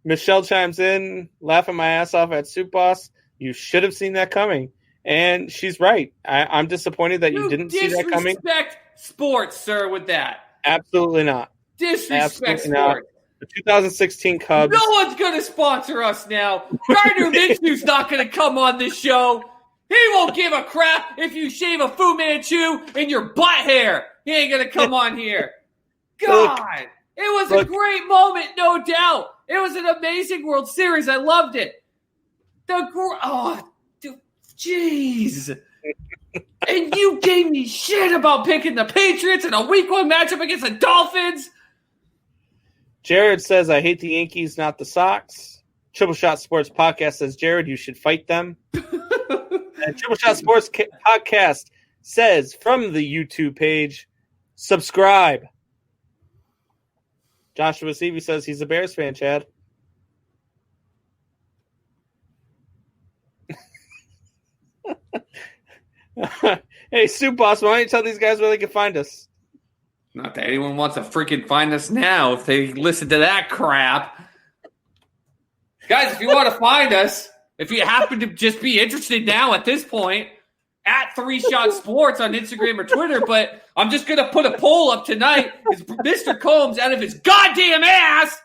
Michelle chimes in, laughing my ass off at Soup Boss. You should have seen that coming. And she's right. I'm disappointed that you didn't see that coming. Disrespect sports, sir, with that. Absolutely not. Disrespect sports. The 2016 Cubs. No one's going to sponsor us now. Gardner Minshew's not going to come on this show. He won't give a crap if you shave a Fu Manchu in your butt hair. He ain't going to come on here. God, it was a great moment, no doubt. It was an amazing World Series. I loved it. Jeez. And you gave me shit about picking the Patriots in a week 1 matchup against the Dolphins. Jared says, I hate the Yankees, not the Sox. Triple Shot Sports Podcast says, Jared, you should fight them. And Triple Shot Sports Podcast says, from the YouTube page, subscribe. Joshua Seavey says he's a Bears fan, Chad. Hey, Soup Boss, why don't you tell these guys where they can find us? Not that anyone wants to freaking find us now if they listen to that crap. Guys, if you want to find us, if you happen to just be interested now at this point, at 3 Shot Sports on Instagram or Twitter, but I'm just going to put a poll up tonight. Is Mr. Combs out of his goddamn ass?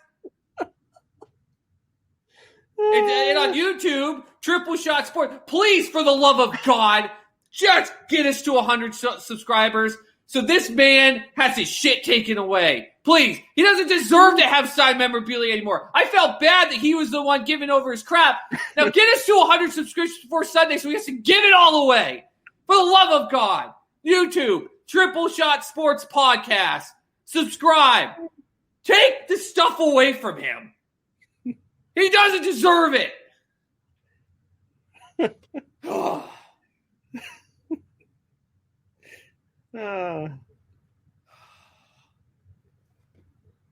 And on YouTube, Triple Shot Sports. Please, for the love of God, just get us to 100 subscribers so this man has his shit taken away. Please. He doesn't deserve to have signed memorabilia anymore. I felt bad that he was the one giving over his crap. Now get us to 100 subscriptions before Sunday so we can give it all away. For the love of God. YouTube, Triple Shot Sports Podcast. Subscribe. Take the stuff away from him. He doesn't deserve it.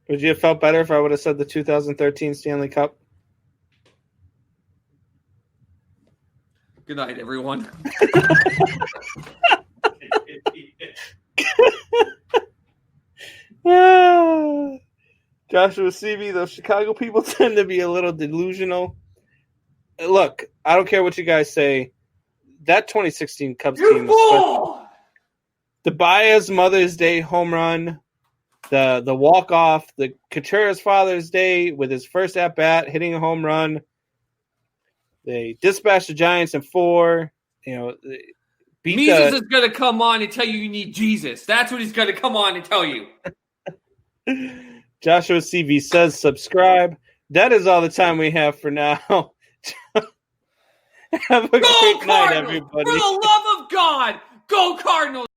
Would you have felt better if I would have said the 2013 Stanley Cup? Good night, everyone. Joshua Seavey, those Chicago people tend to be a little delusional. look, I don't care what you guys say. That 2016 Cubs team was the Baez Mother's Day home run, the walk-off, the Contreras Father's Day with his first at-bat, hitting a home run. They dispatched the Giants in 4. Jesus is going to come on and tell you need Jesus. That's what he's going to come on and tell you. Joshua CV says subscribe. That is all the time we have for now. Have a great night, everybody. For the love of God, go Cardinals!